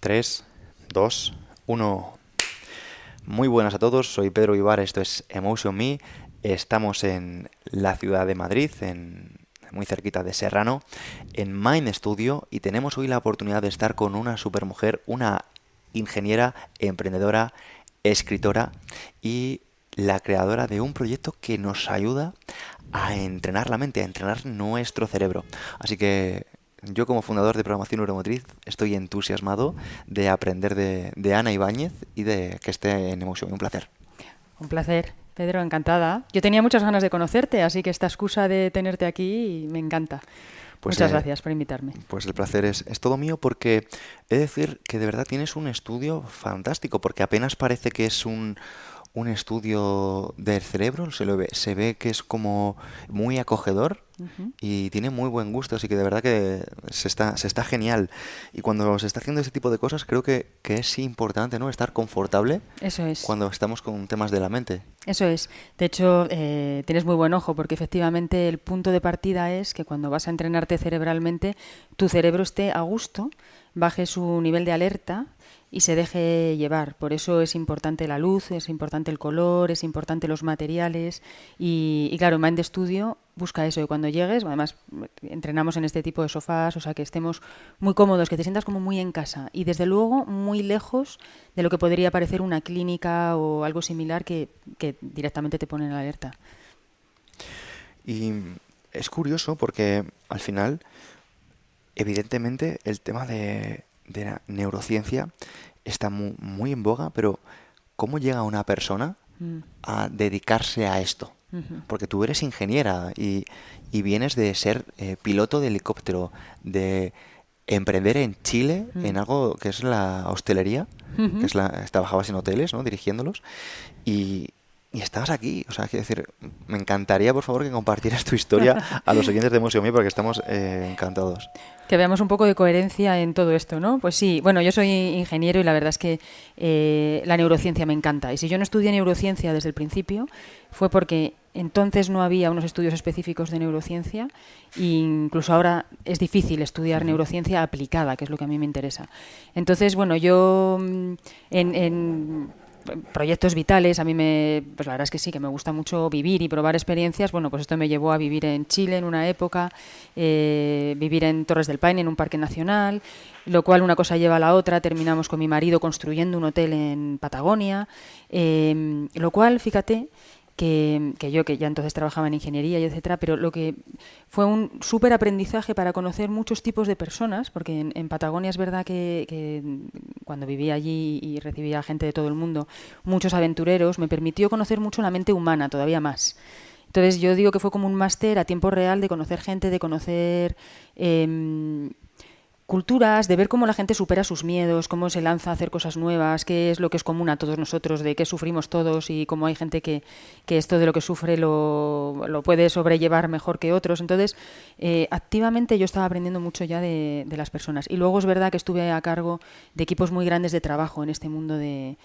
3, 2, 1. Muy buenas a todos, soy Pedro Ibar, esto es Emotion Me. Estamos en la ciudad de Madrid, muy cerquita de Serrano, en Mind Studio, y tenemos hoy la oportunidad de estar con una supermujer, una ingeniera, emprendedora, escritora y la creadora de un proyecto que nos ayuda a entrenar la mente, a entrenar nuestro cerebro. Así que yo, como fundador de Programación Neuromotriz, estoy entusiasmado de aprender de Ana Ibáñez y de que esté en Emotion. Un placer. Un placer, Pedro, encantada. Yo tenía muchas ganas de conocerte, así que esta excusa de tenerte aquí me encanta. Pues, Muchas gracias por invitarme. Pues el placer es todo mío, porque he de decir que de verdad tienes un estudio fantástico, porque apenas parece que es un estudio del cerebro, se ve que es como muy acogedor Ujú. y tiene muy buen gusto, así que de verdad que se está genial. Y cuando se está haciendo ese tipo de cosas, creo que es importante, ¿no? Estar confortable Eso es. cuando estamos con temas de la mente. Eso es. De hecho, tienes muy buen ojo porque efectivamente el punto de partida es que cuando vas a entrenarte cerebralmente, tu cerebro esté a gusto, baje su nivel de alerta y se deje llevar. Por eso es importante la luz, es importante el color, es importante los materiales y claro, Mind Studio busca eso. Y cuando llegues, además entrenamos en este tipo de sofás, o sea que estemos muy cómodos, que te sientas como muy en casa y desde luego muy lejos de lo que podría parecer una clínica o algo similar que directamente te pone en alerta. Y es curioso porque al final, evidentemente, el tema de la neurociencia está muy en boga, pero ¿cómo llega una persona Mm. a dedicarse a esto? Ujú. Porque tú eres ingeniera y vienes de ser piloto de helicóptero, de emprender en Chile Mm. en algo que es la hostelería, que Ujú. es trabajabas en hoteles, ¿no? Dirigiéndolos, y, y estabas aquí. O sea, quiero decir, me encantaría, por favor, que compartieras tu historia a los oyentes de Museo Me, porque estamos encantados. Que veamos un poco de coherencia en todo esto, ¿no? Pues sí, bueno, yo soy ingeniero y la verdad es que la neurociencia me encanta. Y si yo no estudié neurociencia desde el principio, fue porque entonces no había unos estudios específicos de neurociencia e incluso ahora es difícil estudiar Ujú. neurociencia aplicada, que es lo que a mí me interesa. Entonces, bueno, yo en proyectos vitales, a mí pues la verdad es que sí, que me gusta mucho vivir y probar experiencias. Bueno, pues esto me llevó a vivir en Chile en una época, vivir en Torres del Paine, en un parque nacional, lo cual una cosa lleva a la otra. Terminamos con mi marido construyendo un hotel en Patagonia, lo cual, fíjate, que yo que ya entonces trabajaba en ingeniería y etcétera, pero lo que fue un súper aprendizaje para conocer muchos tipos de personas, porque en Patagonia es verdad que cuando vivía allí y recibía gente de todo el mundo, muchos aventureros, me permitió conocer mucho la mente humana, todavía más. Entonces yo digo que fue como un máster a tiempo real de conocer gente, de conocer culturas, de ver cómo la gente supera sus miedos, cómo se lanza a hacer cosas nuevas, qué es lo que es común a todos nosotros, de qué sufrimos todos y cómo hay gente que esto de lo que sufre lo puede sobrellevar mejor que otros. Entonces, activamente yo estaba aprendiendo mucho ya de las personas. Y luego es verdad que estuve a cargo de equipos muy grandes de trabajo en este mundo de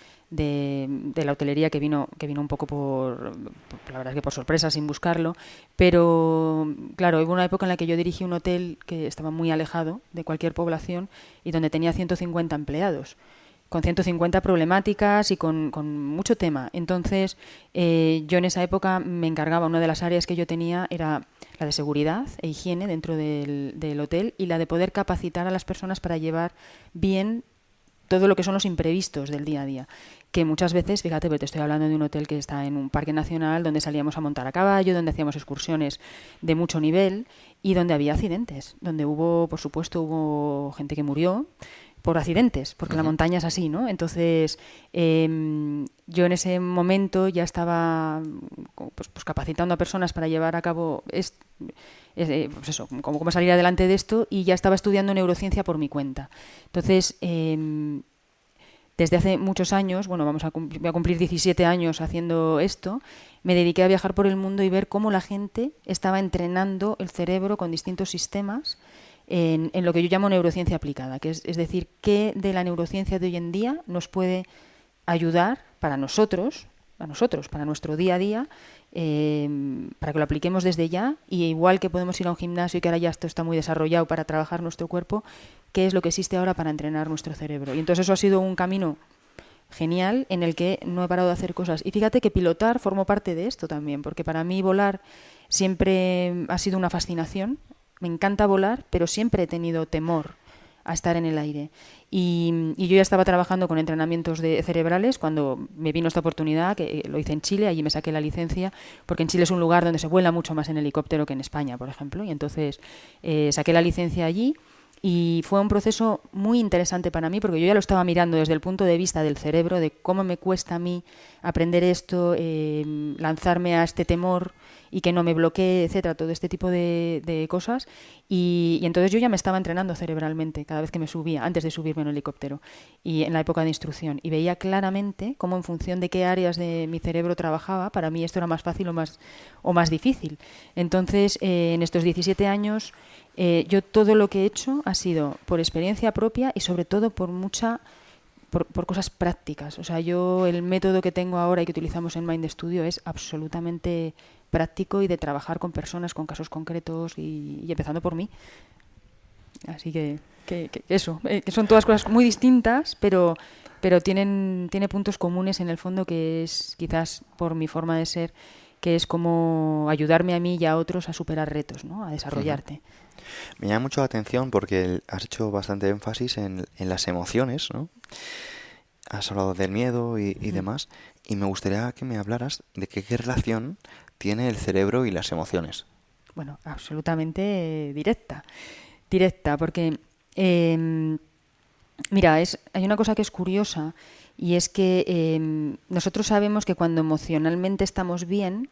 la hotelería que vino un poco la verdad es que por sorpresa, sin buscarlo, pero claro, hubo una época en la que yo dirigí un hotel que estaba muy alejado de cualquier población y donde tenía 150 empleados, con 150 problemáticas y con mucho tema. Entonces, yo en esa época me encargaba, una de las áreas que yo tenía era la de seguridad e higiene dentro del hotel y la de poder capacitar a las personas para llevar bien todo lo que son los imprevistos del día a día, que muchas veces, fíjate, pero te estoy hablando de un hotel que está en un parque nacional donde salíamos a montar a caballo, donde hacíamos excursiones de mucho nivel y donde había accidentes, donde por supuesto, hubo gente que murió por accidentes, porque la Ujú. montaña es así, ¿no? Entonces, yo en ese momento ya estaba pues capacitando a personas para llevar a cabo pues eso, cómo salir adelante de esto, y ya estaba estudiando neurociencia por mi cuenta. Entonces, desde hace muchos años, bueno, voy a cumplir 17 años haciendo esto, me dediqué a viajar por el mundo y ver cómo la gente estaba entrenando el cerebro con distintos sistemas en lo que yo llamo neurociencia aplicada, que es decir, qué de la neurociencia de hoy en día nos puede ayudar para nosotros, para nuestro día a día, para que lo apliquemos desde ya, y igual que podemos ir a un gimnasio y que ahora ya esto está muy desarrollado para trabajar nuestro cuerpo, qué es lo que existe ahora para entrenar nuestro cerebro. Y entonces eso ha sido un camino genial en el que no he parado de hacer cosas. Y fíjate que pilotar formó parte de esto también, porque para mí volar siempre ha sido una fascinación. Me encanta volar, pero siempre he tenido temor a estar en el aire. Y yo ya estaba trabajando con entrenamientos cerebrales cuando me vino esta oportunidad, que lo hice en Chile, allí me saqué la licencia, porque en Chile es un lugar donde se vuela mucho más en helicóptero que en España, por ejemplo, y entonces saqué la licencia allí. Y fue un proceso muy interesante para mí, porque yo ya lo estaba mirando desde el punto de vista del cerebro, de cómo me cuesta a mí aprender esto, lanzarme a este temor y que no me bloquee, etcétera, todo este tipo de cosas. Y entonces yo ya me estaba entrenando cerebralmente cada vez que me subía, antes de subirme en un helicóptero, y en la época de instrucción. Y veía claramente cómo en función de qué áreas de mi cerebro trabajaba, para mí esto era más fácil o más difícil. Entonces, en estos 17 años... yo todo lo que he hecho ha sido por experiencia propia y sobre todo por cosas prácticas. O sea, yo el método que tengo ahora y que utilizamos en Mind Studio es absolutamente práctico y de trabajar con personas, con casos concretos y empezando por mí. Así que eso, que son todas cosas muy distintas, pero tiene puntos comunes en el fondo, que es quizás por mi forma de ser, que es como ayudarme a mí y a otros a superar retos, ¿no? A desarrollarte. Me llama mucho la atención porque has hecho bastante énfasis en las emociones, ¿no? Has hablado del miedo y demás, y me gustaría que me hablaras de qué relación tiene el cerebro y las emociones. Bueno, absolutamente directa, porque mira, hay una cosa que es curiosa, y es que nosotros sabemos que cuando emocionalmente estamos bien,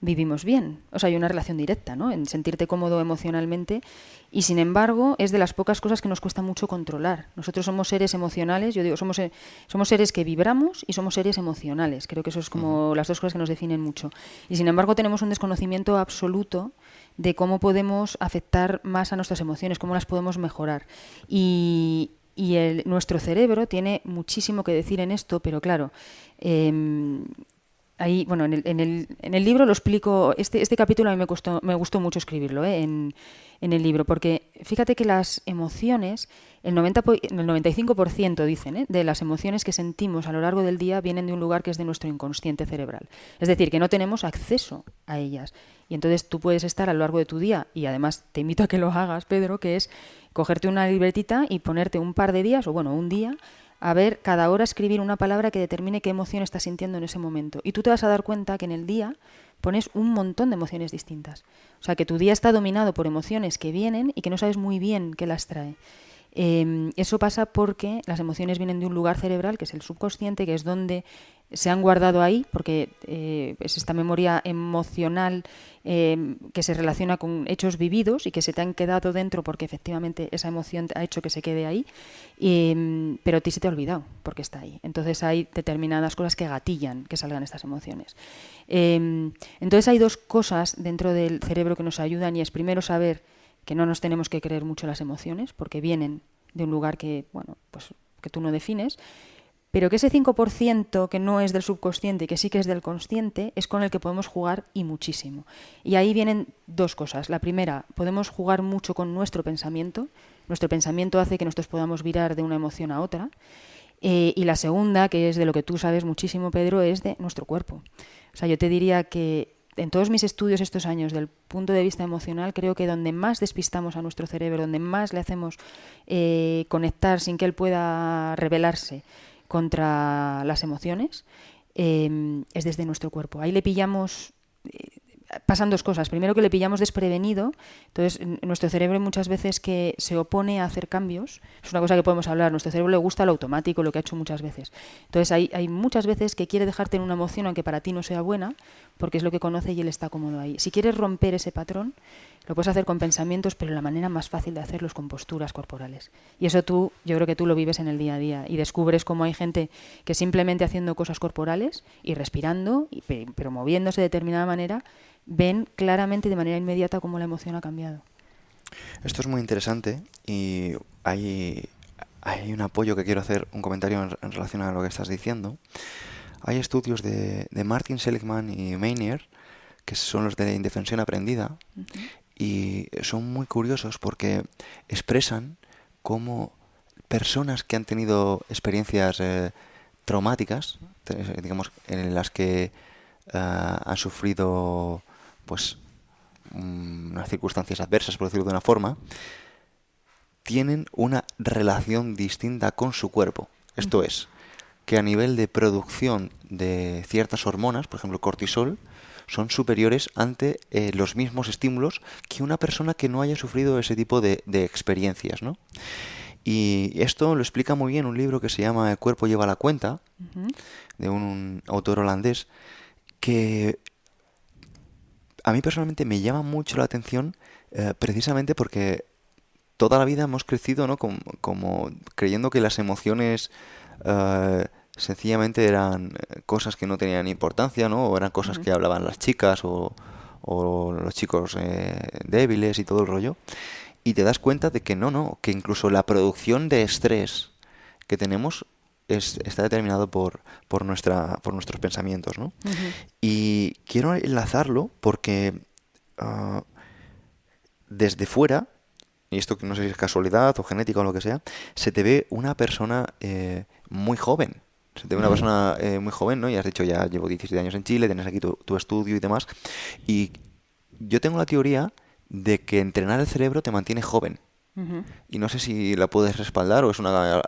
vivimos bien. O sea, hay una relación directa, ¿no? En sentirte cómodo emocionalmente, y sin embargo es de las pocas cosas que nos cuesta mucho controlar. Nosotros somos seres emocionales, yo digo, somos seres que vibramos y somos seres emocionales. Creo que eso es como las dos cosas que nos definen mucho. Y sin embargo tenemos un desconocimiento absoluto de cómo podemos afectar más a nuestras emociones, cómo las podemos mejorar. Y nuestro cerebro tiene muchísimo que decir en esto, pero claro, ahí, bueno, en el libro lo explico. Este capítulo a mí me gustó mucho escribirlo, en el libro, porque fíjate que las emociones, el 95% dicen, de las emociones que sentimos a lo largo del día vienen de un lugar que es de nuestro inconsciente cerebral. Es decir, que no tenemos acceso a ellas. Y entonces tú puedes estar a lo largo de tu día, y además te invito a que lo hagas, Pedro, que es cogerte una libretita y ponerte un par de días, o bueno, un día, a ver, cada hora escribir una palabra que determine qué emoción estás sintiendo en ese momento. Y tú te vas a dar cuenta que en el día pones un montón de emociones distintas. O sea, que tu día está dominado por emociones que vienen y que no sabes muy bien qué las trae. Eso pasa porque las emociones vienen de un lugar cerebral, que es el subconsciente, que es donde se han guardado ahí, porque es esta memoria emocional que se relaciona con hechos vividos y que se te han quedado dentro porque efectivamente esa emoción ha hecho que se quede ahí, pero a ti se te ha olvidado porque está ahí. Entonces hay determinadas cosas que gatillan que salgan estas emociones. Entonces hay dos cosas dentro del cerebro que nos ayudan, y es primero saber que no nos tenemos que creer mucho las emociones porque vienen de un lugar que, bueno, pues que tú no defines, pero que ese 5% que no es del subconsciente y que sí que es del consciente es con el que podemos jugar, y muchísimo. Y ahí vienen dos cosas. La primera, podemos jugar mucho con nuestro pensamiento. Nuestro pensamiento hace que nosotros podamos virar de una emoción a otra. Y la segunda, que es de lo que tú sabes muchísimo, Pedro, es de nuestro cuerpo. O sea, yo te diría que en todos mis estudios estos años, del punto de vista emocional, creo que donde más despistamos a nuestro cerebro, donde más le hacemos conectar sin que él pueda rebelarse contra las emociones, es desde nuestro cuerpo. Ahí le pillamos... pasan dos cosas. Primero, que le pillamos desprevenido. Entonces, nuestro cerebro muchas veces que se opone a hacer cambios. Es una cosa que podemos hablar. Nuestro cerebro le gusta lo automático, lo que ha hecho muchas veces. Entonces, hay muchas veces que quiere dejarte en una emoción aunque para ti no sea buena, porque es lo que conoce y él está cómodo ahí. Si quieres romper ese patrón, lo puedes hacer con pensamientos, pero la manera más fácil de hacerlo es con posturas corporales. Y eso yo creo que tú lo vives en el día a día y descubres cómo hay gente que simplemente haciendo cosas corporales y respirando, pero moviéndose de determinada manera, ven claramente de manera inmediata cómo la emoción ha cambiado. Esto es muy interesante, y hay un apoyo que quiero hacer, un comentario en relación a lo que estás diciendo. Hay estudios de Martin Seligman y Meinier, que son los de indefensión aprendida, y son muy curiosos porque expresan cómo personas que han tenido experiencias traumáticas, digamos, en las que han sufrido pues unas circunstancias adversas, por decirlo de una forma, tienen una relación distinta con su cuerpo. Esto es, que a nivel de producción de ciertas hormonas, por ejemplo cortisol, son superiores ante los mismos estímulos que una persona que no haya sufrido ese tipo de experiencias, ¿no? Y esto lo explica muy bien un libro que se llama El cuerpo lleva la cuenta, de un autor holandés, que a mí personalmente me llama mucho la atención, precisamente porque toda la vida hemos crecido, ¿no? Como creyendo que las emociones sencillamente eran cosas que no tenían importancia, ¿no? O eran cosas que hablaban las chicas o los chicos débiles y todo el rollo. Y te das cuenta de que no, que incluso la producción de estrés que tenemos está determinado por nuestros pensamientos, ¿no? Y quiero enlazarlo porque desde fuera, y esto que no sé si es casualidad o genética o lo que sea, se te ve una persona muy joven. Se te ve una persona muy joven, ¿no? Y has dicho, ya llevo 17 años en Chile, tienes aquí tu estudio y demás. Y yo tengo la teoría de que entrenar el cerebro te mantiene joven. Y no sé si la puedes respaldar o es una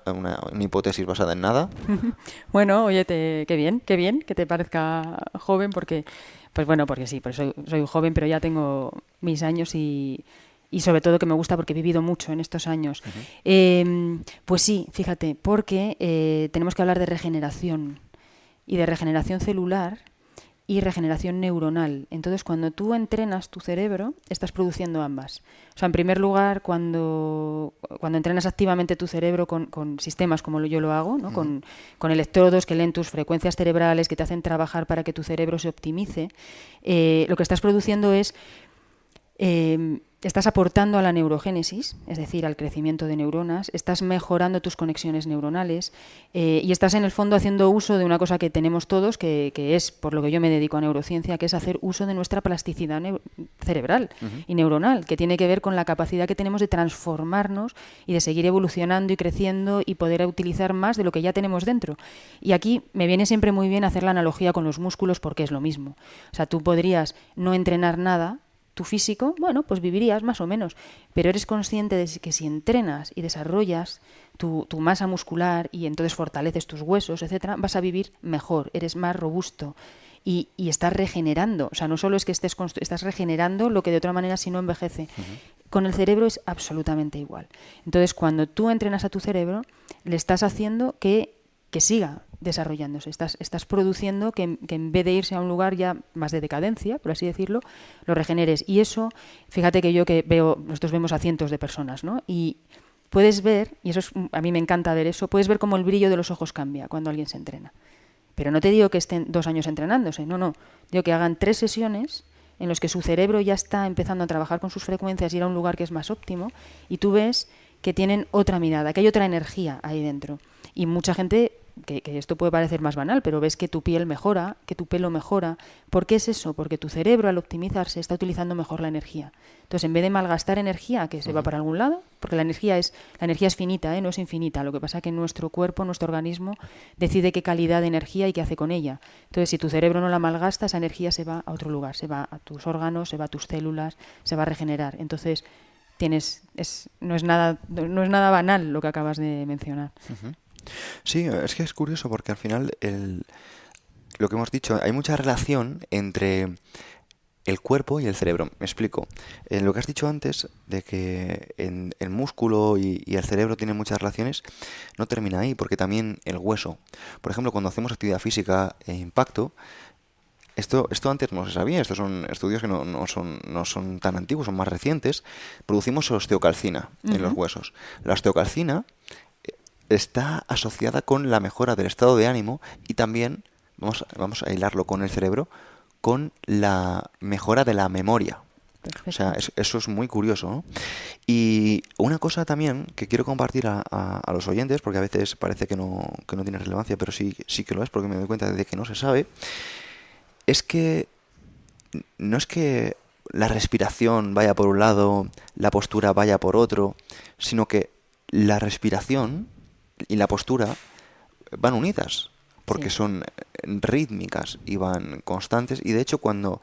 hipótesis basada en nada. Bueno, oye, qué bien que te parezca joven, porque, pues bueno, porque sí, pues soy joven, pero ya tengo mis años y sobre todo que me gusta porque he vivido mucho en estos años. Pues sí, fíjate, porque tenemos que hablar de regeneración y de regeneración celular y regeneración neuronal. Entonces, cuando tú entrenas tu cerebro, estás produciendo ambas. O sea, en primer lugar, cuando entrenas activamente tu cerebro con sistemas como yo lo hago, ¿no? Con electrodos que leen tus frecuencias cerebrales, que te hacen trabajar para que tu cerebro se optimice, lo que estás produciendo es... estás aportando a la neurogénesis, es decir, al crecimiento de neuronas, estás mejorando tus conexiones neuronales y estás en el fondo haciendo uso de una cosa que tenemos todos, que es por lo que yo me dedico a neurociencia, que es hacer uso de nuestra plasticidad cerebral y neuronal, que tiene que ver con la capacidad que tenemos de transformarnos y de seguir evolucionando y creciendo y poder utilizar más de lo que ya tenemos dentro. Y aquí me viene siempre muy bien hacer la analogía con los músculos porque es lo mismo. O sea, tú podrías no entrenar nada, tu físico, bueno, pues vivirías más o menos, pero eres consciente de que si entrenas y desarrollas tu masa muscular y entonces fortaleces tus huesos, etcétera, vas a vivir mejor, eres más robusto y estás regenerando. O sea, no solo es que estás regenerando lo que de otra manera si no envejece. Con el cerebro es absolutamente igual. Entonces, cuando tú entrenas a tu cerebro, le estás haciendo que siga desarrollándose. Estás produciendo que en vez de irse a un lugar ya más de decadencia, por así decirlo, lo regeneres. Y eso, fíjate que nosotros vemos a cientos de personas, ¿no? Y puedes ver, y a mí me encanta ver eso, puedes ver cómo el brillo de los ojos cambia cuando alguien se entrena. Pero no te digo que estén 2 años entrenándose, no. Digo que hagan 3 sesiones en los que su cerebro ya está empezando a trabajar con sus frecuencias y ir a un lugar que es más óptimo, y tú ves que tienen otra mirada, que hay otra energía ahí dentro. Y mucha gente, que esto puede parecer más banal, pero ves que tu piel mejora, que tu pelo mejora. ¿Por qué es eso? Porque tu cerebro al optimizarse está utilizando mejor la energía. Entonces, en vez de malgastar energía que se va para algún lado, porque la energía es finita, no es infinita. Lo que pasa es que nuestro cuerpo, nuestro organismo, decide qué calidad de energía y qué hace con ella. Entonces, si tu cerebro no la malgasta, esa energía se va a otro lugar, se va a tus órganos, se va a tus células, se va a regenerar. Entonces, no es nada banal lo que acabas de mencionar. Sí, es que es curioso porque al final lo que hemos dicho, hay mucha relación entre el cuerpo y el cerebro. Me explico. En lo que has dicho antes de que el músculo y el cerebro tienen muchas relaciones, no termina ahí, porque también el hueso. Por ejemplo, cuando hacemos actividad física e impacto, esto antes no se sabía, estos son estudios que no son tan antiguos, son más recientes. Producimos osteocalcina en los huesos. La osteocalcina está asociada con la mejora del estado de ánimo y también, vamos a hilarlo con el cerebro, con la mejora de la memoria. Perfecto. O sea, eso es muy curioso, ¿no? Y una cosa también que quiero compartir a los oyentes, porque a veces parece que no tiene relevancia, pero sí que lo es, porque me doy cuenta de que no se sabe, es que no es que la respiración vaya por un lado, la postura vaya por otro, sino que la respiración y la postura van unidas, porque Sí. son rítmicas y van constantes, y de hecho cuando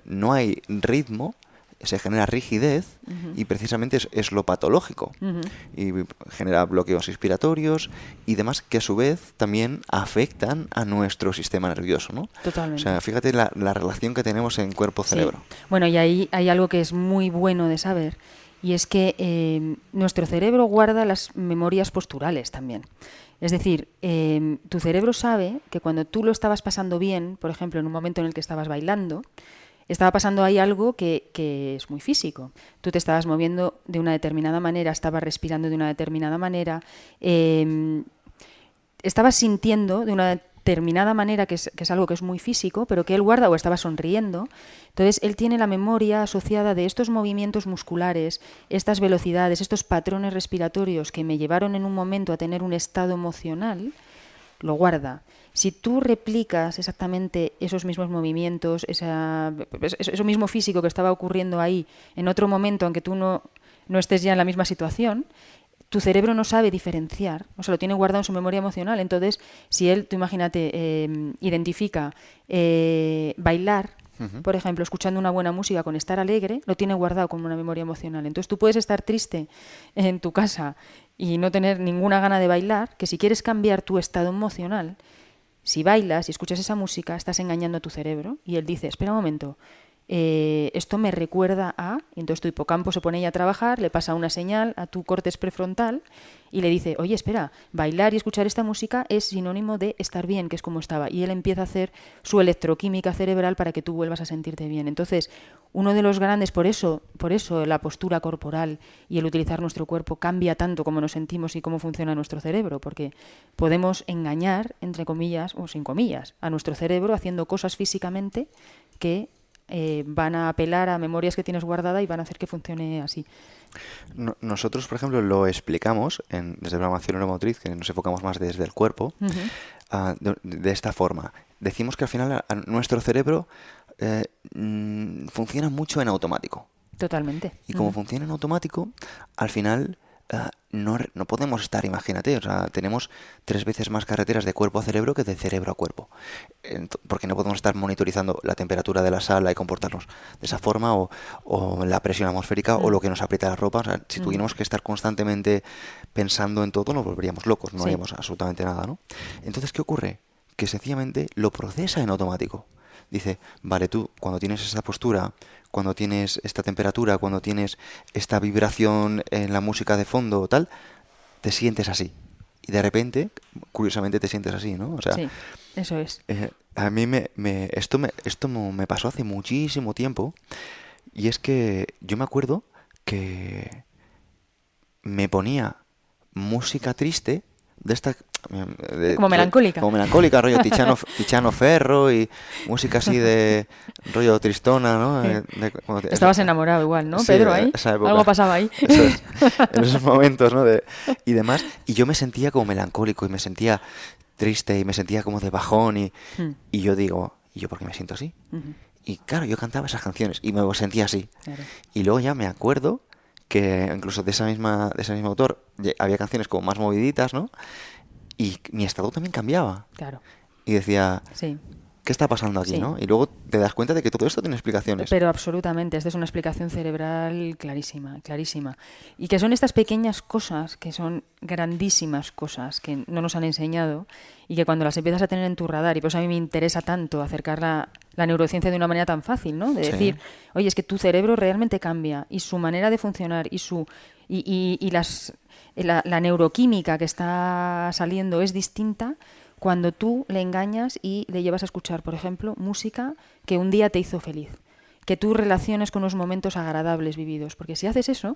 no hay ritmo se genera rigidez Ujú. y precisamente es lo patológico Ujú. y genera bloqueos respiratorios y demás que a su vez también afectan a nuestro sistema nervioso, ¿no? O Totalmente. sea, fíjate la relación que tenemos en Sí. cuerpo-cerebro. Bueno, y ahí hay algo que es muy bueno de saber, y es que nuestro cerebro guarda las memorias posturales también. Es decir, tu cerebro sabe que cuando tú lo estabas pasando bien, por ejemplo, en un momento en el que estabas bailando, estaba pasando ahí algo que es muy físico. Tú te estabas moviendo de una determinada manera, estabas respirando de una determinada manera, estabas sintiendo de una determinada manera, que es algo que es muy físico, pero que él guarda, o estaba sonriendo. Entonces, él tiene la memoria asociada de estos movimientos musculares, estas velocidades, estos patrones respiratorios que me llevaron en un momento a tener un estado emocional, lo guarda. Si tú replicas exactamente esos mismos movimientos, eso mismo físico que estaba ocurriendo ahí en otro momento, aunque tú no estés ya en la misma situación, tu cerebro no sabe diferenciar, o sea, lo tiene guardado en su memoria emocional. Entonces, si él, tú imagínate, identifica bailar, Ujú. por ejemplo, escuchando una buena música con estar alegre, lo tiene guardado como una memoria emocional. Entonces, tú puedes estar triste en tu casa y no tener ninguna gana de bailar, que si quieres cambiar tu estado emocional, si bailas y escuchas esa música, estás engañando a tu cerebro y él dice, espera un momento, esto me recuerda a... Y entonces tu hipocampo se pone ahí a trabajar, le pasa una señal a tu córtex prefrontal y le dice, oye, espera, bailar y escuchar esta música es sinónimo de estar bien, que es como estaba. Y él empieza a hacer su electroquímica cerebral para que tú vuelvas a sentirte bien. Entonces, uno de los grandes, por eso la postura corporal y el utilizar nuestro cuerpo cambia tanto cómo nos sentimos y cómo funciona nuestro cerebro, porque podemos engañar, entre comillas, o sin comillas, a nuestro cerebro haciendo cosas físicamente que van a apelar a memorias que tienes guardada y van a hacer que funcione así. Nosotros, por ejemplo, lo explicamos desde programación neuromotriz, que nos enfocamos más desde el cuerpo, Uh-huh. de esta forma. Decimos que al final nuestro cerebro funciona mucho en automático. Totalmente. Y como Uh-huh. funciona en automático, al final no podemos estar, imagínate, o sea, tenemos 3 veces más carreteras de cuerpo a cerebro que de cerebro a cuerpo. Porque no podemos estar monitorizando la temperatura de la sala y comportarnos de esa forma, o la presión atmosférica, o lo que nos aprieta la ropa. O sea, si tuviéramos que estar constantemente pensando en todo, nos volveríamos locos, no Sí. haríamos absolutamente nada, ¿no? Entonces, ¿qué ocurre? Que sencillamente lo procesa en automático. Dice, vale, tú cuando tienes esta postura, cuando tienes esta temperatura, cuando tienes esta vibración en la música de fondo o tal, te sientes así. Y de repente, curiosamente, te sientes así, ¿no? O sea, Sí, eso es. a mí esto me pasó hace muchísimo tiempo, y es que yo me acuerdo que me ponía música triste de esta Como melancólica. como melancólica, rollo Tiziano Ferro, y música así de rollo tristona, ¿no? Sí. Estabas enamorado igual, ¿no, sí, Pedro, de ahí? esa época. Algo pasaba ahí. Eso es, en esos momentos, ¿no? Y demás. Y yo me sentía como melancólico y me sentía triste y me sentía como de bajón, y yo digo, ¿y yo por qué me siento así? Uh-huh. Y claro, yo cantaba esas canciones y me sentía así. Claro. Y luego ya me acuerdo que incluso de ese mismo autor había canciones como más moviditas, ¿no? Y mi estado también cambiaba. Claro. Y decía, Sí. ¿qué está pasando aquí, Sí. no? Y luego te das cuenta de que todo esto tiene explicaciones. Pero absolutamente, esta es una explicación cerebral clarísima, clarísima. Y que son estas pequeñas cosas, que son grandísimas cosas, que no nos han enseñado, y que cuando las empiezas a tener en tu radar, y por eso a mí me interesa tanto acercar la neurociencia de una manera tan fácil, ¿no? De Sí. decir, oye, es que tu cerebro realmente cambia, y su manera de funcionar, la neuroquímica que está saliendo es distinta cuando tú le engañas y le llevas a escuchar, por ejemplo, música que un día te hizo feliz, que tú relaciones con unos momentos agradables vividos, porque si haces eso,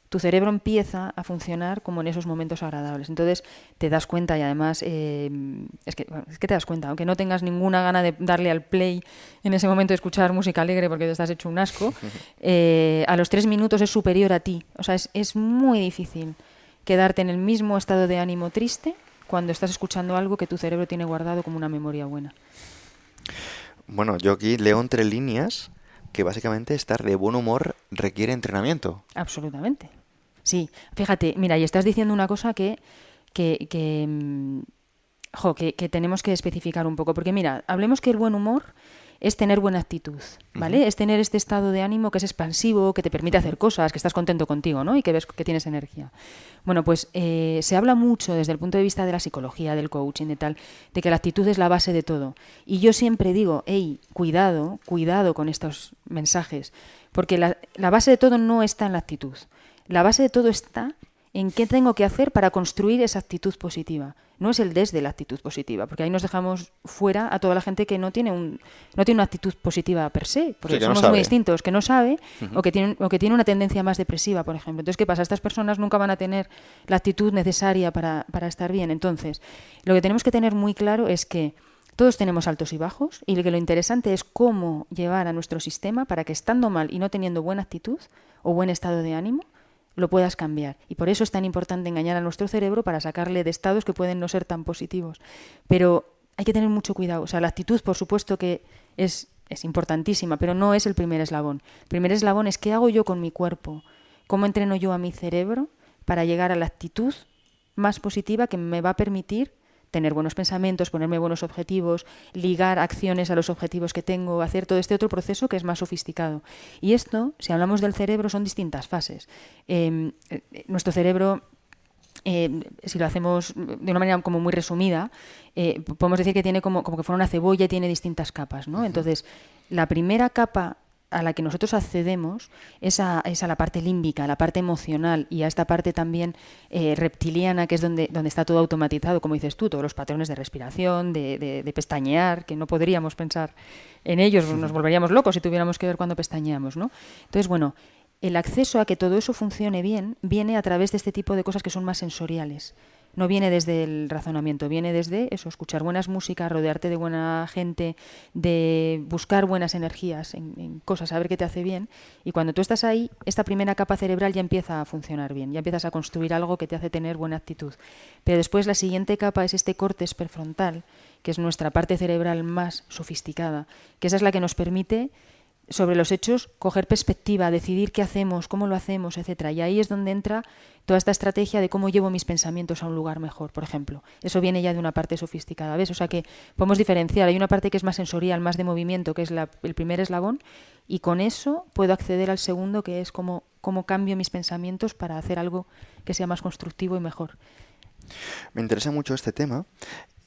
tu cerebro empieza a funcionar como en esos momentos agradables. Entonces te das cuenta, y además es que te das cuenta, aunque no tengas ninguna gana de darle al play en ese momento de escuchar música alegre porque te estás hecho un asco, a los 3 minutos es superior a ti. O sea, es muy difícil quedarte en el mismo estado de ánimo triste cuando estás escuchando algo que tu cerebro tiene guardado como una memoria buena. Bueno, yo aquí leo entre líneas que básicamente estar de buen humor requiere entrenamiento. Absolutamente. Sí, fíjate, mira, y estás diciendo una cosa que, que, mm, que tenemos que especificar un poco, porque mira, hablemos que el buen humor es tener buena actitud, ¿vale? Ujú. Es tener este estado de ánimo que es expansivo, que te permite hacer cosas, que estás contento contigo, ¿no? Y que ves que tienes energía. Bueno, pues se habla mucho desde el punto de vista de la psicología, del coaching, de tal, de que la actitud es la base de todo. Y yo siempre digo, hey, cuidado, cuidado con estos mensajes, porque la base de todo no está en la actitud. La base de todo está en qué tengo que hacer para construir esa actitud positiva. No es el desde la actitud positiva, porque ahí nos dejamos fuera a toda la gente que no tiene una actitud positiva per se, Sí, porque que no somos muy sabe. distintos, que no sabe Ujú. o que tiene una tendencia más depresiva, por ejemplo. Entonces, ¿qué pasa? Estas personas nunca van a tener la actitud necesaria para estar bien. Entonces, lo que tenemos que tener muy claro es que todos tenemos altos y bajos y que lo interesante es cómo llevar a nuestro sistema para que estando mal y no teniendo buena actitud o buen estado de ánimo, lo puedas cambiar. Y por eso es tan importante engañar a nuestro cerebro para sacarle de estados que pueden no ser tan positivos. Pero hay que tener mucho cuidado. O sea, la actitud, por supuesto que es importantísima, pero no es el primer eslabón. El primer eslabón es qué hago yo con mi cuerpo, cómo entreno yo a mi cerebro para llegar a la actitud más positiva que me va a permitir tener buenos pensamientos, ponerme buenos objetivos, ligar acciones a los objetivos que tengo, hacer todo este otro proceso que es más sofisticado. Y esto, si hablamos del cerebro, son distintas fases. Nuestro cerebro, si lo hacemos de una manera como muy resumida, podemos decir que tiene como que fuera una cebolla y tiene distintas capas, ¿no? Ujú. Entonces, la primera capa a la que nosotros accedemos es a la parte límbica, a la parte emocional y a esta parte también reptiliana, que es donde está todo automatizado, como dices tú, todos los patrones de respiración, de pestañear, que no podríamos pensar en ellos, nos volveríamos locos si tuviéramos que ver cuando pestañeamos, ¿no? Entonces, bueno, el acceso a que todo eso funcione bien viene a través de este tipo de cosas que son más sensoriales. No viene desde el razonamiento, viene desde eso, escuchar buenas músicas, rodearte de buena gente, de buscar buenas energías en cosas, saber qué te hace bien. Y cuando tú estás ahí, esta primera capa cerebral ya empieza a funcionar bien, ya empiezas a construir algo que te hace tener buena actitud. Pero después la siguiente capa es este córtex prefrontal, que es nuestra parte cerebral más sofisticada, que esa es la que nos permite sobre los hechos, coger perspectiva, decidir qué hacemos, cómo lo hacemos, etcétera. Y ahí es donde entra toda esta estrategia de cómo llevo mis pensamientos a un lugar mejor, por ejemplo. Eso viene ya de una parte sofisticada, ¿ves? O sea que podemos diferenciar. Hay una parte que es más sensorial, más de movimiento, que es el primer eslabón, y con eso puedo acceder al segundo, que es cómo cambio mis pensamientos para hacer algo que sea más constructivo y mejor. Me interesa mucho este tema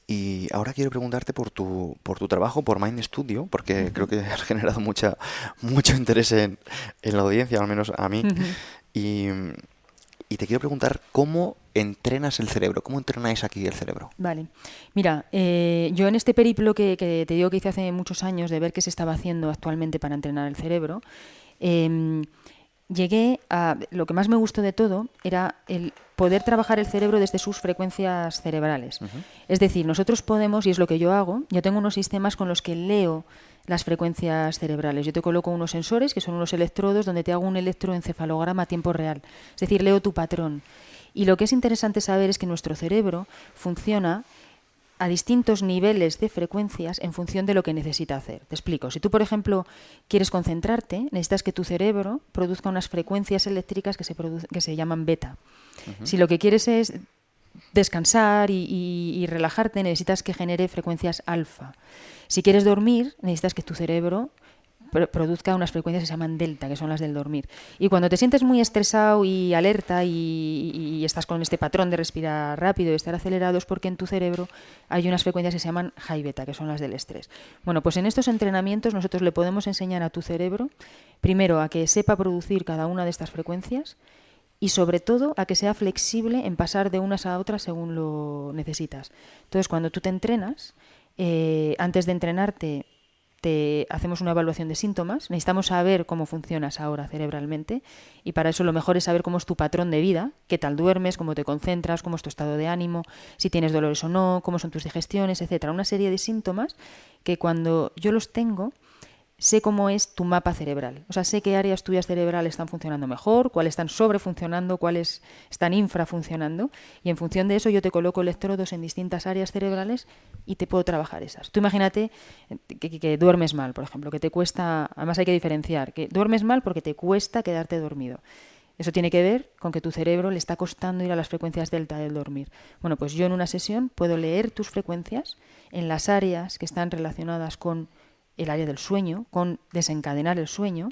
y ahora quiero preguntarte por tu trabajo, por Mind Studio, porque creo que has generado mucho interés en la audiencia, al menos a mí. Y, y te quiero preguntar cómo entrenas el cerebro, cómo entrenáis aquí el cerebro. Vale. Mira, yo en este periplo que te digo que hice hace muchos años de ver qué se estaba haciendo actualmente para entrenar el cerebro, llegué a... Lo que más me gustó de todo era el poder trabajar el cerebro desde sus frecuencias cerebrales. Ujú. Es decir, nosotros podemos, y es lo que yo hago, yo tengo unos sistemas con los que leo las frecuencias cerebrales. Yo te coloco unos sensores, que son unos electrodos, donde te hago un electroencefalograma a tiempo real. Es decir, leo tu patrón. Y lo que es interesante saber es que nuestro cerebro funciona a distintos niveles de frecuencias en función de lo que necesita hacer. Te explico. Si tú, por ejemplo, quieres concentrarte, necesitas que tu cerebro produzca unas frecuencias eléctricas que se llaman beta. Ujú. Si lo que quieres es descansar y relajarte, necesitas que genere frecuencias alfa. Si quieres dormir, necesitas que tu cerebro produzca unas frecuencias que se llaman delta, que son las del dormir. Y cuando te sientes muy estresado y alerta y estás con este patrón de respirar rápido y estar acelerado, es porque en tu cerebro hay unas frecuencias que se llaman high beta, que son las del estrés. Bueno, pues en estos entrenamientos nosotros le podemos enseñar a tu cerebro, primero, a que sepa producir cada una de estas frecuencias y sobre todo a que sea flexible en pasar de unas a otras según lo necesitas. Entonces, cuando tú te entrenas, antes de entrenarte hacemos una evaluación de síntomas, necesitamos saber cómo funcionas ahora cerebralmente y para eso lo mejor es saber cómo es tu patrón de vida, qué tal duermes, cómo te concentras, cómo es tu estado de ánimo, si tienes dolores o no, cómo son tus digestiones, etcétera. Una serie de síntomas que cuando yo los tengo sé cómo es tu mapa cerebral. O sea, sé qué áreas tuyas cerebrales están funcionando mejor, cuáles están sobrefuncionando, cuáles están infrafuncionando. Y en función de eso yo te coloco electrodos en distintas áreas cerebrales y te puedo trabajar esas. Tú imagínate que duermes mal, por ejemplo, que te cuesta... Además hay que diferenciar, que duermes mal porque te cuesta quedarte dormido. Eso tiene que ver con que tu cerebro le está costando ir a las frecuencias delta del dormir. Bueno, pues yo en una sesión puedo leer tus frecuencias en las áreas que están relacionadas con el área del sueño, con desencadenar el sueño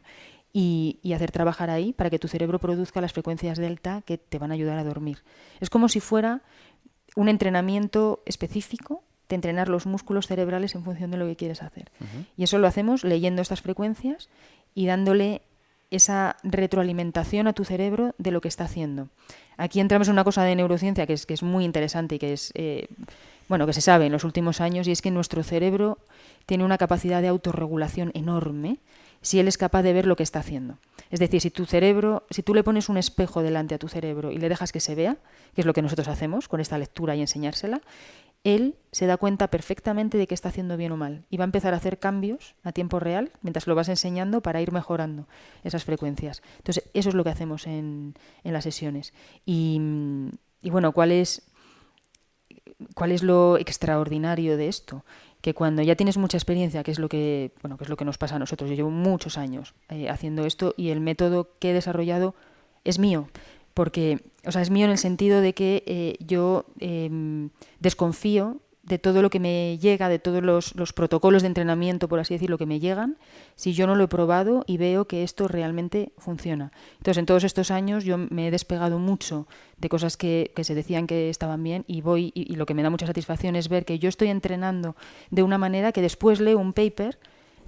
y hacer trabajar ahí para que tu cerebro produzca las frecuencias delta que te van a ayudar a dormir. Es como si fuera un entrenamiento específico de entrenar los músculos cerebrales en función de lo que quieres hacer. Y eso lo hacemos leyendo estas frecuencias y dándole esa retroalimentación a tu cerebro de lo que está haciendo. Aquí entramos en una cosa de neurociencia que es muy interesante y que es que se sabe en los últimos años, y es que nuestro cerebro tiene una capacidad de autorregulación enorme si él es capaz de ver lo que está haciendo. Es decir, si tú le pones un espejo delante a tu cerebro y le dejas que se vea, que es lo que nosotros hacemos con esta lectura y enseñársela, él se da cuenta perfectamente de que está haciendo bien o mal y va a empezar a hacer cambios a tiempo real mientras lo vas enseñando para ir mejorando esas frecuencias. Entonces, eso es lo que hacemos en las sesiones. Y bueno, ¿cuál es lo extraordinario de esto? Que cuando ya tienes mucha experiencia, que es lo que nos pasa a nosotros, yo llevo muchos años haciendo esto y el método que he desarrollado es mío. Porque, es mío en el sentido de que yo desconfío de todo lo que me llega, de todos los protocolos de entrenamiento, por así decirlo, que me llegan, si yo no lo he probado y veo que esto realmente funciona. Entonces, en todos estos años yo me he despegado mucho de cosas que se decían que estaban bien y lo que me da mucha satisfacción es ver que yo estoy entrenando de una manera que después leo un paper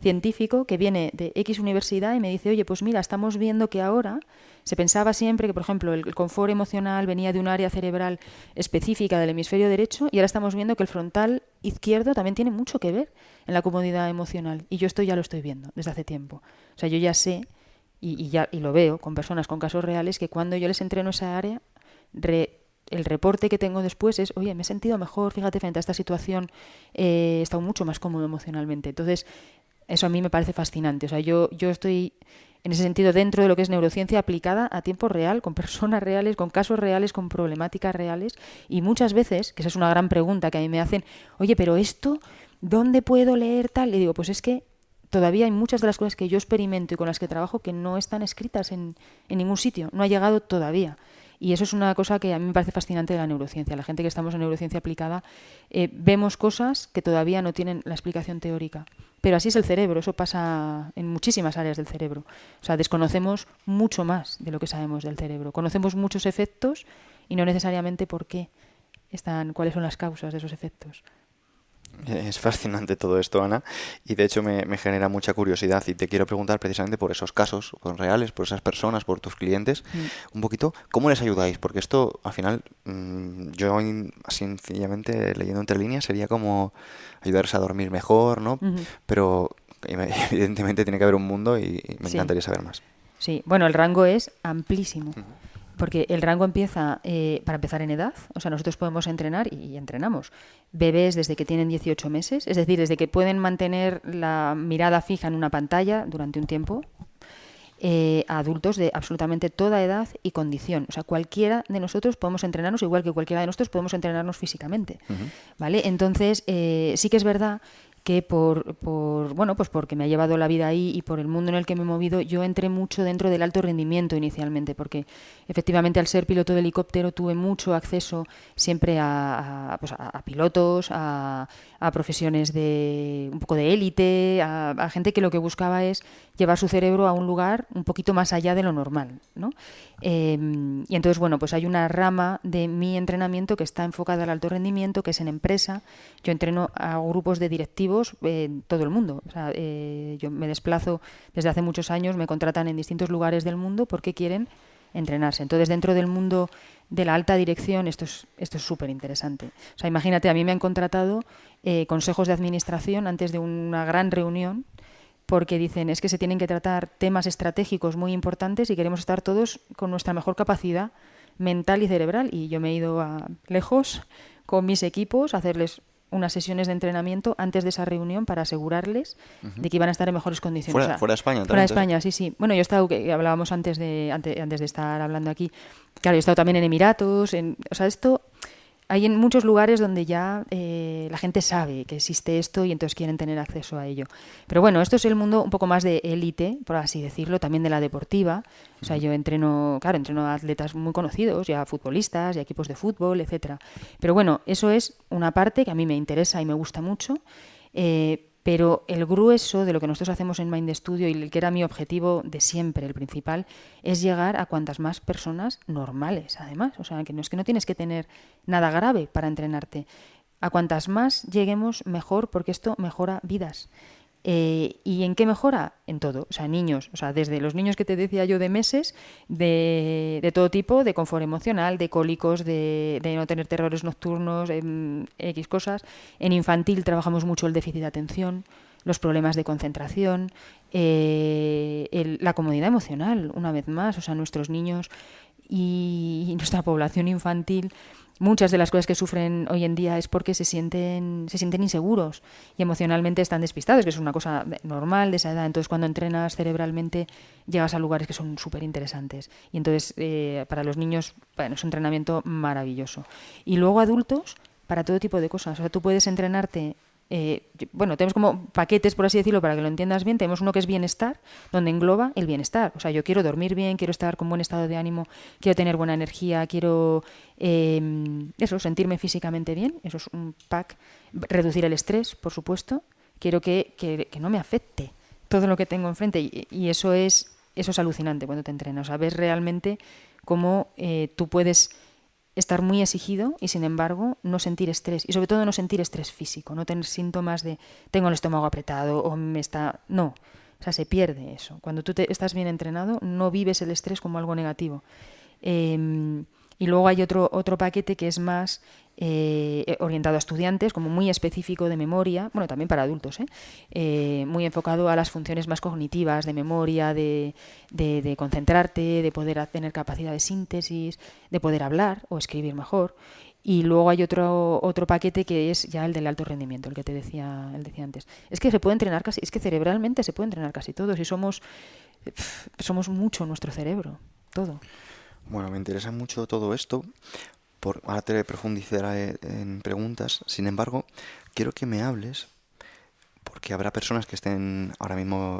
científico que viene de X universidad y me dice, oye, pues mira, estamos viendo que ahora se pensaba siempre que, por ejemplo, el confort emocional venía de un área cerebral específica del hemisferio derecho y ahora estamos viendo que el frontal izquierdo también tiene mucho que ver en la comodidad emocional. Y yo esto ya lo estoy viendo desde hace tiempo. O sea, yo ya sé y lo veo con personas con casos reales que cuando yo les entreno esa área, el reporte que tengo después es, oye, me he sentido mejor, fíjate, frente a esta situación he estado mucho más cómodo emocionalmente. Entonces, eso a mí me parece fascinante. O sea, yo estoy en ese sentido dentro de lo que es neurociencia aplicada a tiempo real, con personas reales, con casos reales, con problemáticas reales. Y muchas veces, que esa es una gran pregunta que a mí me hacen, oye, pero esto, ¿dónde puedo leer tal? Y digo, pues es que todavía hay muchas de las cosas que yo experimento y con las que trabajo que no están escritas en ningún sitio, no ha llegado todavía. Y eso es una cosa que a mí me parece fascinante de la neurociencia. La gente que estamos en neurociencia aplicada vemos cosas que todavía no tienen la explicación teórica. Pero así es el cerebro, eso pasa en muchísimas áreas del cerebro. O sea, desconocemos mucho más de lo que sabemos del cerebro. Conocemos muchos efectos y no necesariamente cuáles son las causas de esos efectos. Es fascinante todo esto, Ana, y de hecho me genera mucha curiosidad y te quiero preguntar precisamente por esos casos por reales, por esas personas, por tus clientes, un poquito, ¿cómo les ayudáis? Porque esto, al final, yo así sencillamente leyendo entre líneas sería como ayudarles a dormir mejor, ¿no? Pero evidentemente tiene que haber un mundo y me encantaría saber más. Sí, bueno, el rango es amplísimo. Porque el rango empieza, para empezar, en edad. O sea, nosotros podemos entrenar y entrenamos bebés desde que tienen 18 meses, es decir, desde que pueden mantener la mirada fija en una pantalla durante un tiempo, a adultos de absolutamente toda edad y condición. O sea, cualquiera de nosotros podemos entrenarnos, igual que cualquiera de nosotros podemos entrenarnos físicamente. ¿Vale? Entonces, sí que es verdad que pues porque me ha llevado la vida ahí y por el mundo en el que me he movido, yo entré mucho dentro del alto rendimiento inicialmente, porque efectivamente al ser piloto de helicóptero tuve mucho acceso siempre a pilotos, a profesiones de un poco de élite, a gente que lo que buscaba es llevar su cerebro a un lugar un poquito más allá de lo normal, ¿no? Y entonces, bueno, pues hay una rama de mi entrenamiento que está enfocada al alto rendimiento, que es en empresa. Yo entreno a grupos de directivos en todo el mundo. O sea, yo me desplazo desde hace muchos años, me contratan en distintos lugares del mundo porque quieren entrenarse. Entonces, dentro del mundo de la alta dirección, esto es súper interesante. O sea, imagínate, a mí me han contratado consejos de administración antes de una gran reunión porque dicen, es que se tienen que tratar temas estratégicos muy importantes y queremos estar todos con nuestra mejor capacidad mental y cerebral. Y yo me he ido lejos con mis equipos a hacerles unas sesiones de entrenamiento antes de esa reunión para asegurarles de que iban a estar en mejores condiciones. Fuera de España también. Fuera de España, sí. Bueno, yo he estado, que hablábamos antes de estar hablando aquí, claro, yo he estado también en Emiratos, esto hay en muchos lugares donde ya la gente sabe que existe esto y entonces quieren tener acceso a ello. Pero bueno, esto es el mundo un poco más de élite, por así decirlo, también de la deportiva. O sea, yo entreno a atletas muy conocidos, ya futbolistas, ya equipos de fútbol, etcétera. Pero bueno, eso es una parte que a mí me interesa y me gusta mucho. Pero el grueso de lo que nosotros hacemos en Mind Studio y el que era mi objetivo de siempre, el principal, es llegar a cuantas más personas normales, además. O sea, que no tienes que tener nada grave para entrenarte. A cuantas más lleguemos, mejor, porque esto mejora vidas. ¿Y en qué mejora? En todo. O sea, niños, o sea, desde los niños que te decía yo de meses, de todo tipo, de confort emocional, de cólicos, de no tener terrores nocturnos, X cosas. En infantil trabajamos mucho el déficit de atención, los problemas de concentración, la comodidad emocional, una vez más. O sea, nuestros niños y nuestra población infantil, muchas de las cosas que sufren hoy en día es porque se sienten inseguros y emocionalmente están despistados, que es una cosa normal de esa edad. Entonces, cuando entrenas cerebralmente, llegas a lugares que son súper interesantes. Y entonces, para los niños, bueno, es un entrenamiento maravilloso. Y luego adultos, para todo tipo de cosas. O sea, tú puedes entrenarte. Bueno, tenemos como paquetes, por así decirlo, para que lo entiendas bien. Tenemos uno que es bienestar, donde engloba el bienestar. O sea, yo quiero dormir bien, quiero estar con buen estado de ánimo, quiero tener buena energía, quiero sentirme físicamente bien. Eso es un pack. Reducir el estrés, por supuesto. Quiero que no me afecte todo lo que tengo enfrente. Y eso es alucinante cuando te entrenas. O sea, ves realmente cómo tú puedes estar muy exigido y, sin embargo, no sentir estrés. Y sobre todo no sentir estrés físico, no tener síntomas de tengo el estómago apretado o me está... No, o sea, se pierde eso. Cuando tú estás bien entrenado, no vives el estrés como algo negativo. Y luego hay otro paquete que es más orientado a estudiantes, como muy específico de memoria, bueno, también para adultos, muy enfocado a las funciones más cognitivas de memoria, de concentrarte, de poder tener capacidad de síntesis, de poder hablar o escribir mejor. Y luego hay otro paquete que es ya el del alto rendimiento, el que te decía antes. Es que se puede entrenar es que cerebralmente se puede entrenar casi todo, si somos mucho nuestro cerebro, todo. Bueno, me interesa mucho todo esto. Ahora te profundizaré en preguntas. Sin embargo, quiero que me hables, porque habrá personas que estén ahora mismo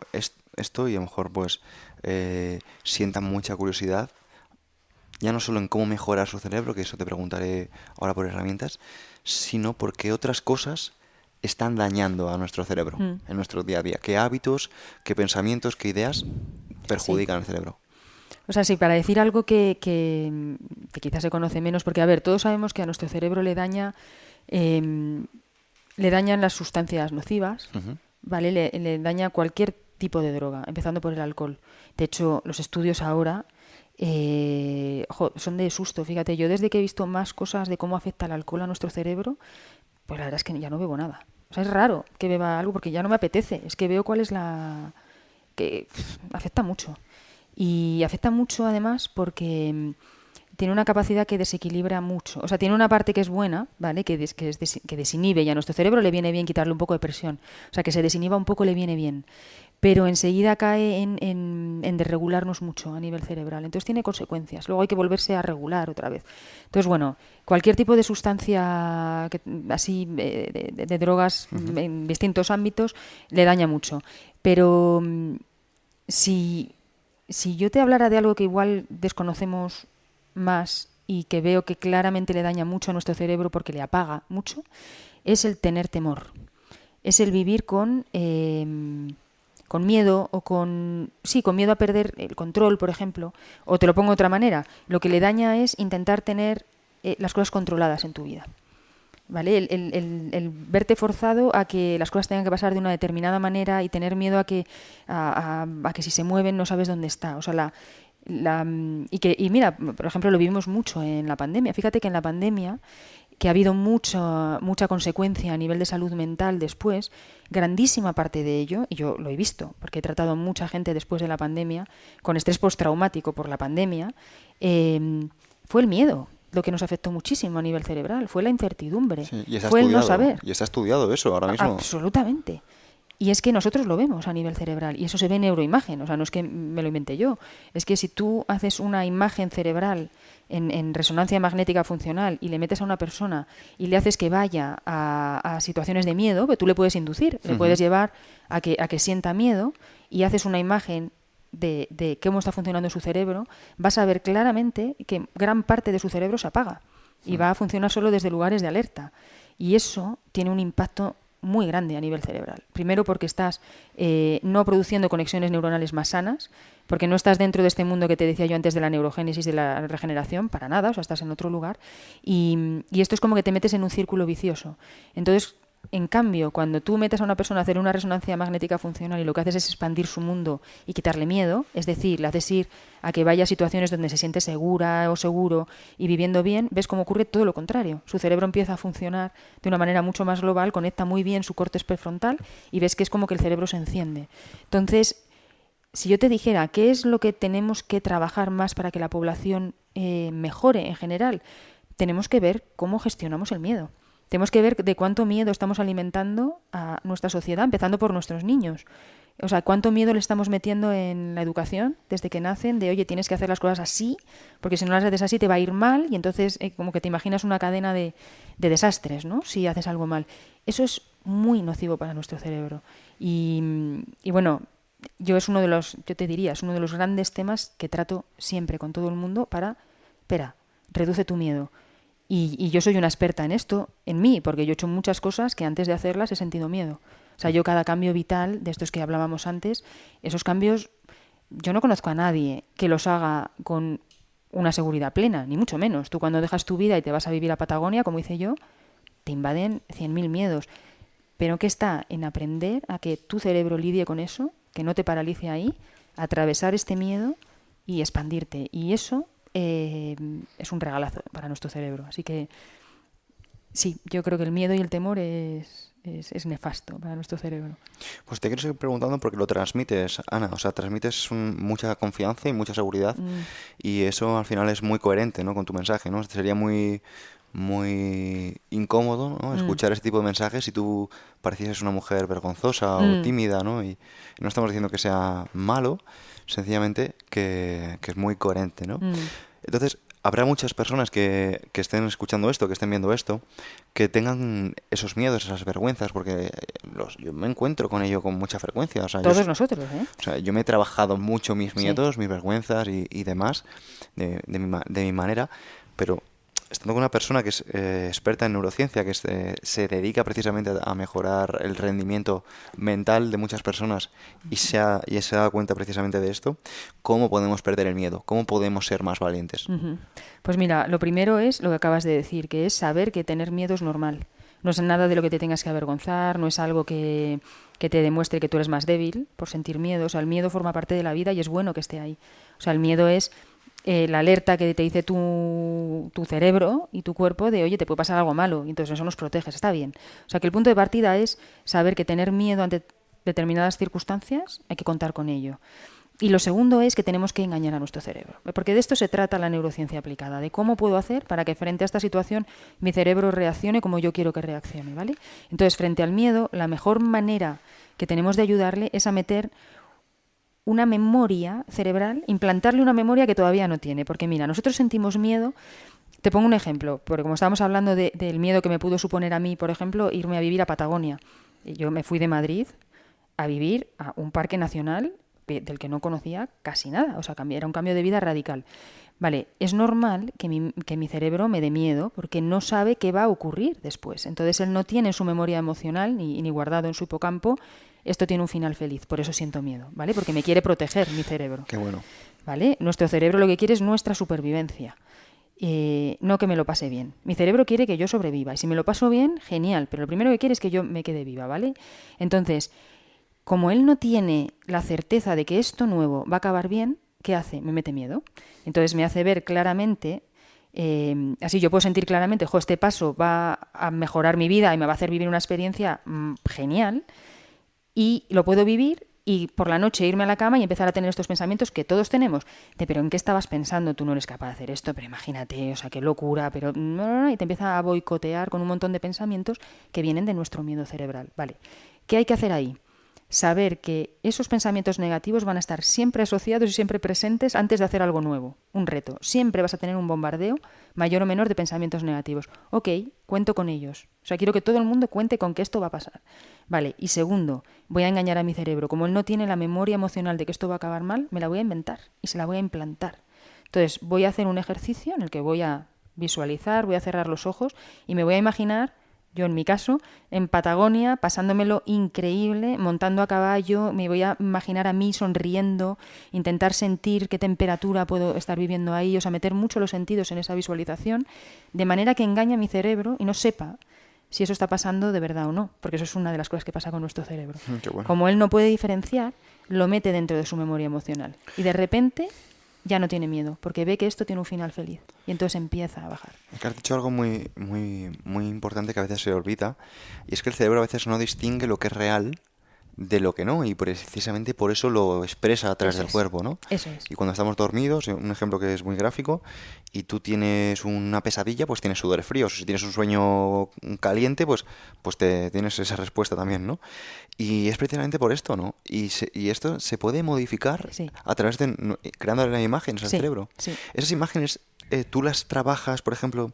esto y a lo mejor pues sientan mucha curiosidad, ya no solo en cómo mejorar su cerebro, que eso te preguntaré ahora por herramientas, sino porque otras cosas están dañando a nuestro cerebro en nuestro día a día. ¿Qué hábitos, qué pensamientos, qué ideas perjudican al cerebro? O sea, sí, para decir algo que quizás se conoce menos, porque, a ver, todos sabemos que a nuestro cerebro le dañan las sustancias nocivas, ¿vale? Le daña cualquier tipo de droga, empezando por el alcohol. De hecho, los estudios ahora son de susto. Fíjate, yo desde que he visto más cosas de cómo afecta el alcohol a nuestro cerebro, pues la verdad es que ya no bebo nada. O sea, es raro que beba algo porque ya no me apetece. Es que veo cuál es que afecta mucho. Y afecta mucho además porque tiene una capacidad que desequilibra mucho. O sea, tiene una parte que es buena, ¿vale? Que desinhibe, y a nuestro cerebro le viene bien quitarle un poco de presión. O sea, que se desinhiba un poco le viene bien. Pero enseguida cae en desregularnos mucho a nivel cerebral. Entonces tiene consecuencias. Luego hay que volverse a regular otra vez. Entonces, bueno, cualquier tipo de sustancia así, de drogas en distintos ámbitos, le daña mucho. Pero si yo te hablara de algo que igual desconocemos más y que veo que claramente le daña mucho a nuestro cerebro porque le apaga mucho, es el tener temor. Es el vivir con miedo o con miedo a perder el control, por ejemplo. O te lo pongo de otra manera, lo que le daña es intentar tener las cosas controladas en tu vida. ¿Vale? El verte forzado a que las cosas tengan que pasar de una determinada manera y tener miedo a que si se mueven no sabes dónde está. O sea, y mira, por ejemplo, lo vivimos mucho en la pandemia. Fíjate que en la pandemia, que ha habido mucha consecuencia a nivel de salud mental después, grandísima parte de ello, y yo lo he visto, porque he tratado a mucha gente después de la pandemia, con estrés postraumático por la pandemia, fue el miedo. Lo que nos afectó muchísimo a nivel cerebral fue la incertidumbre, Sí, fue el no saber. Y está estudiado eso ahora mismo. Absolutamente. Y es que nosotros lo vemos a nivel cerebral y eso se ve en neuroimagen, o sea, no es que me lo inventé yo, es que si tú haces una imagen cerebral en resonancia magnética funcional y le metes a una persona y le haces que vaya a situaciones de miedo, que tú le puedes inducir, le puedes llevar a que sienta miedo y haces una imagen de cómo está funcionando su cerebro, vas a ver claramente que gran parte de su cerebro se apaga y va a funcionar solo desde lugares de alerta. Y eso tiene un impacto muy grande a nivel cerebral. Primero porque estás no produciendo conexiones neuronales más sanas, porque no estás dentro de este mundo que te decía yo antes de la neurogénesis, de la regeneración, para nada, o sea, estás en otro lugar. Y esto es como que te metes en un círculo vicioso. Entonces, en cambio, cuando tú metes a una persona a hacer una resonancia magnética funcional y lo que haces es expandir su mundo y quitarle miedo, es decir, le haces ir a que vaya a situaciones donde se siente segura o seguro y viviendo bien, ves cómo ocurre todo lo contrario. Su cerebro empieza a funcionar de una manera mucho más global, conecta muy bien su córtex prefrontal y ves que es como que el cerebro se enciende. Entonces, si yo te dijera qué es lo que tenemos que trabajar más para que la población mejore en general, tenemos que ver cómo gestionamos el miedo. Tenemos que ver de cuánto miedo estamos alimentando a nuestra sociedad, empezando por nuestros niños. O sea, cuánto miedo le estamos metiendo en la educación desde que nacen, de oye, tienes que hacer las cosas así, porque si no las haces así te va a ir mal, y entonces como que te imaginas una cadena de desastres, ¿no? Si haces algo mal. Eso es muy nocivo para nuestro cerebro. Y bueno, yo te diría, es uno de los grandes temas que trato siempre con todo el mundo para, espera, reduce tu miedo. Y yo soy una experta en esto, en mí, porque yo he hecho muchas cosas que antes de hacerlas he sentido miedo. O sea, yo cada cambio vital, de estos que hablábamos antes, esos cambios, yo no conozco a nadie que los haga con una seguridad plena, ni mucho menos. Tú cuando dejas tu vida y te vas a vivir a Patagonia, como hice yo, te invaden 100.000 miedos. Pero que está en aprender a que tu cerebro lidie con eso, que no te paralice ahí, atravesar este miedo y expandirte. Y eso es un regalazo para nuestro cerebro. Así que sí, yo creo que el miedo y el temor es nefasto para nuestro cerebro. Pues te quiero seguir preguntando porque lo transmites, Ana. O sea, transmites mucha confianza y mucha seguridad. Y eso al final es muy coherente, ¿no? Con tu mensaje, ¿no? Sería muy incómodo, ¿no? Escuchar ese tipo de mensajes si tú parecieses una mujer vergonzosa o tímida, ¿no? Y no estamos diciendo que sea malo, sencillamente que es muy coherente, ¿no? Entonces, habrá muchas personas que estén escuchando esto, que estén viendo esto, que tengan esos miedos, esas vergüenzas, porque yo me encuentro con ello con mucha frecuencia. O sea, Todos nosotros, ¿eh? O sea, yo me he trabajado mucho mis Sí. miedos, mis vergüenzas y demás de mi manera, pero estando con una persona que es experta en neurociencia, que se dedica precisamente a mejorar el rendimiento mental de muchas personas y se ha dado cuenta precisamente de esto, ¿cómo podemos perder el miedo? ¿Cómo podemos ser más valientes? Pues mira, lo primero es lo que acabas de decir, que es saber que tener miedo es normal. No es nada de lo que te tengas que avergonzar, no es algo que te demuestre que tú eres más débil por sentir miedo. O sea, el miedo forma parte de la vida y es bueno que esté ahí. O sea, el miedo es la alerta que te dice tu cerebro y tu cuerpo de, oye, te puede pasar algo malo, y entonces eso nos proteges, está bien. O sea, que el punto de partida es saber que tener miedo ante determinadas circunstancias hay que contar con ello. Y lo segundo es que tenemos que engañar a nuestro cerebro, porque de esto se trata la neurociencia aplicada, de cómo puedo hacer para que frente a esta situación mi cerebro reaccione como yo quiero que reaccione, ¿vale? Entonces, frente al miedo, la mejor manera que tenemos de ayudarle es a meter una memoria cerebral, implantarle una memoria que todavía no tiene. Porque mira, nosotros sentimos miedo. Te pongo un ejemplo, porque como estábamos hablando del miedo que me pudo suponer a mí, por ejemplo, irme a vivir a Patagonia. Yo me fui de Madrid a vivir a un parque nacional del que no conocía casi nada. O sea, era un cambio de vida radical. Vale, es normal que mi cerebro me dé miedo porque no sabe qué va a ocurrir después. Entonces él no tiene en su memoria emocional ni guardado en su hipocampo esto tiene un final feliz, por eso siento miedo, ¿vale? Porque me quiere proteger mi cerebro. Qué bueno. ¿Vale? Nuestro cerebro lo que quiere es nuestra supervivencia, no que me lo pase bien. Mi cerebro quiere que yo sobreviva y si me lo paso bien, genial, pero lo primero que quiere es que yo me quede viva, ¿vale? Entonces, como él no tiene la certeza de que esto nuevo va a acabar bien, ¿qué hace? Me mete miedo. Entonces me hace ver claramente, así yo puedo sentir claramente, este paso va a mejorar mi vida y me va a hacer vivir una experiencia genial, y lo puedo vivir y por la noche irme a la cama y empezar a tener estos pensamientos que todos tenemos, de pero ¿en qué estabas pensando? Tú no eres capaz de hacer esto, pero imagínate, o sea, qué locura, pero no, y te empieza a boicotear con un montón de pensamientos que vienen de nuestro miedo cerebral. Vale, ¿qué hay que hacer ahí? saber que esos pensamientos negativos van a estar siempre asociados y siempre presentes antes de hacer algo nuevo, un reto. Siempre vas a tener un bombardeo mayor o menor de pensamientos negativos. Ok, cuento con ellos. O sea, quiero que todo el mundo cuente con que esto va a pasar. Vale, y segundo, voy a engañar a mi cerebro. Como él no tiene la memoria emocional de que esto va a acabar mal, me la voy a inventar y se la voy a implantar. Entonces, voy a hacer un ejercicio en el que voy a visualizar, voy a cerrar los ojos y me voy a imaginar, yo en mi caso, en Patagonia, pasándomelo increíble, montando a caballo, me voy a imaginar a mí sonriendo, intentar sentir qué temperatura puedo estar viviendo ahí, o sea, meter mucho los sentidos en esa visualización, de manera que engañe a mi cerebro y no sepa si eso está pasando de verdad o no, porque eso es una de las cosas que pasa con nuestro cerebro. Qué bueno. Como él no puede diferenciar, lo mete dentro de su memoria emocional y de repente ya no tiene miedo, porque ve que esto tiene un final feliz y entonces empieza a bajar. Que has dicho algo muy, muy, muy importante que a veces se olvida, y es que el cerebro a veces no distingue lo que es real de lo que no, y precisamente por eso lo expresa a través Eso del es. cuerpo, ¿no? Eso es. Y cuando estamos dormidos, un ejemplo que es muy gráfico, y tú tienes una pesadilla, pues tienes sudores fríos. O si tienes un sueño caliente, pues tienes esa respuesta también, ¿no? Y es precisamente por esto, ¿no? Y esto se puede modificar Sí. a través de creando imágenes al Sí, cerebro. sí. Esas imágenes, tú las trabajas, por ejemplo,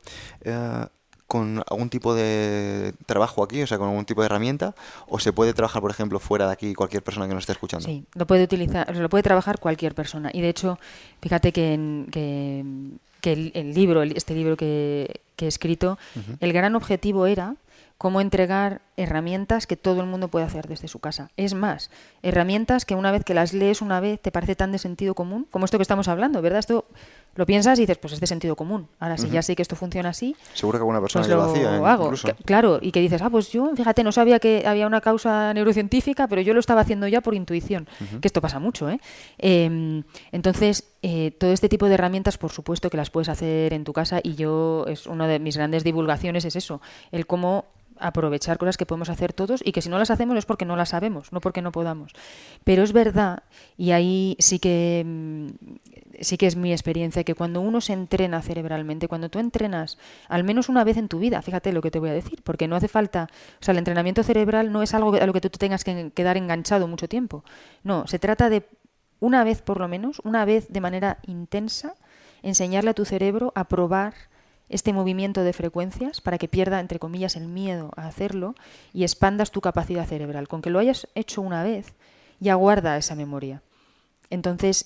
con algún tipo de trabajo aquí, o sea, con algún tipo de herramienta, o se puede trabajar, por ejemplo, fuera de aquí cualquier persona que nos esté escuchando. Sí, lo puede utilizar, lo puede trabajar cualquier persona. Y de hecho, fíjate que, que el libro, este libro que he escrito, el gran objetivo era cómo entregar herramientas que todo el mundo puede hacer desde su casa. Es más, herramientas que una vez que las lees una vez te parece tan de sentido común, como esto que estamos hablando, ¿verdad? Esto lo piensas y dices, pues es de sentido común. Ahora, si ya sé que esto funciona así, Seguro que alguna persona pues ya lo lo hacía, hago. incluso. Claro, y que dices, pues yo, fíjate, no sabía que había una causa neurocientífica, pero yo lo estaba haciendo ya por intuición, que esto pasa mucho, ¿eh? Entonces, todo este tipo de herramientas, por supuesto que las puedes hacer en tu casa, y yo, es una de mis grandes divulgaciones es eso, el cómo aprovechar cosas que podemos hacer todos y que si no las hacemos es porque no las sabemos, no porque no podamos. Pero es verdad, y ahí sí que es mi experiencia, que cuando uno se entrena cerebralmente, cuando tú entrenas al menos una vez en tu vida, fíjate lo que te voy a decir, porque no hace falta, o sea, el entrenamiento cerebral no es algo a lo que tú te tengas que quedar enganchado mucho tiempo. No, se trata de una vez por lo menos, una vez de manera intensa, enseñarle a tu cerebro a probar este movimiento de frecuencias para que pierda, entre comillas, el miedo a hacerlo y expandas tu capacidad cerebral. Con que lo hayas hecho una vez, ya guarda esa memoria. Entonces,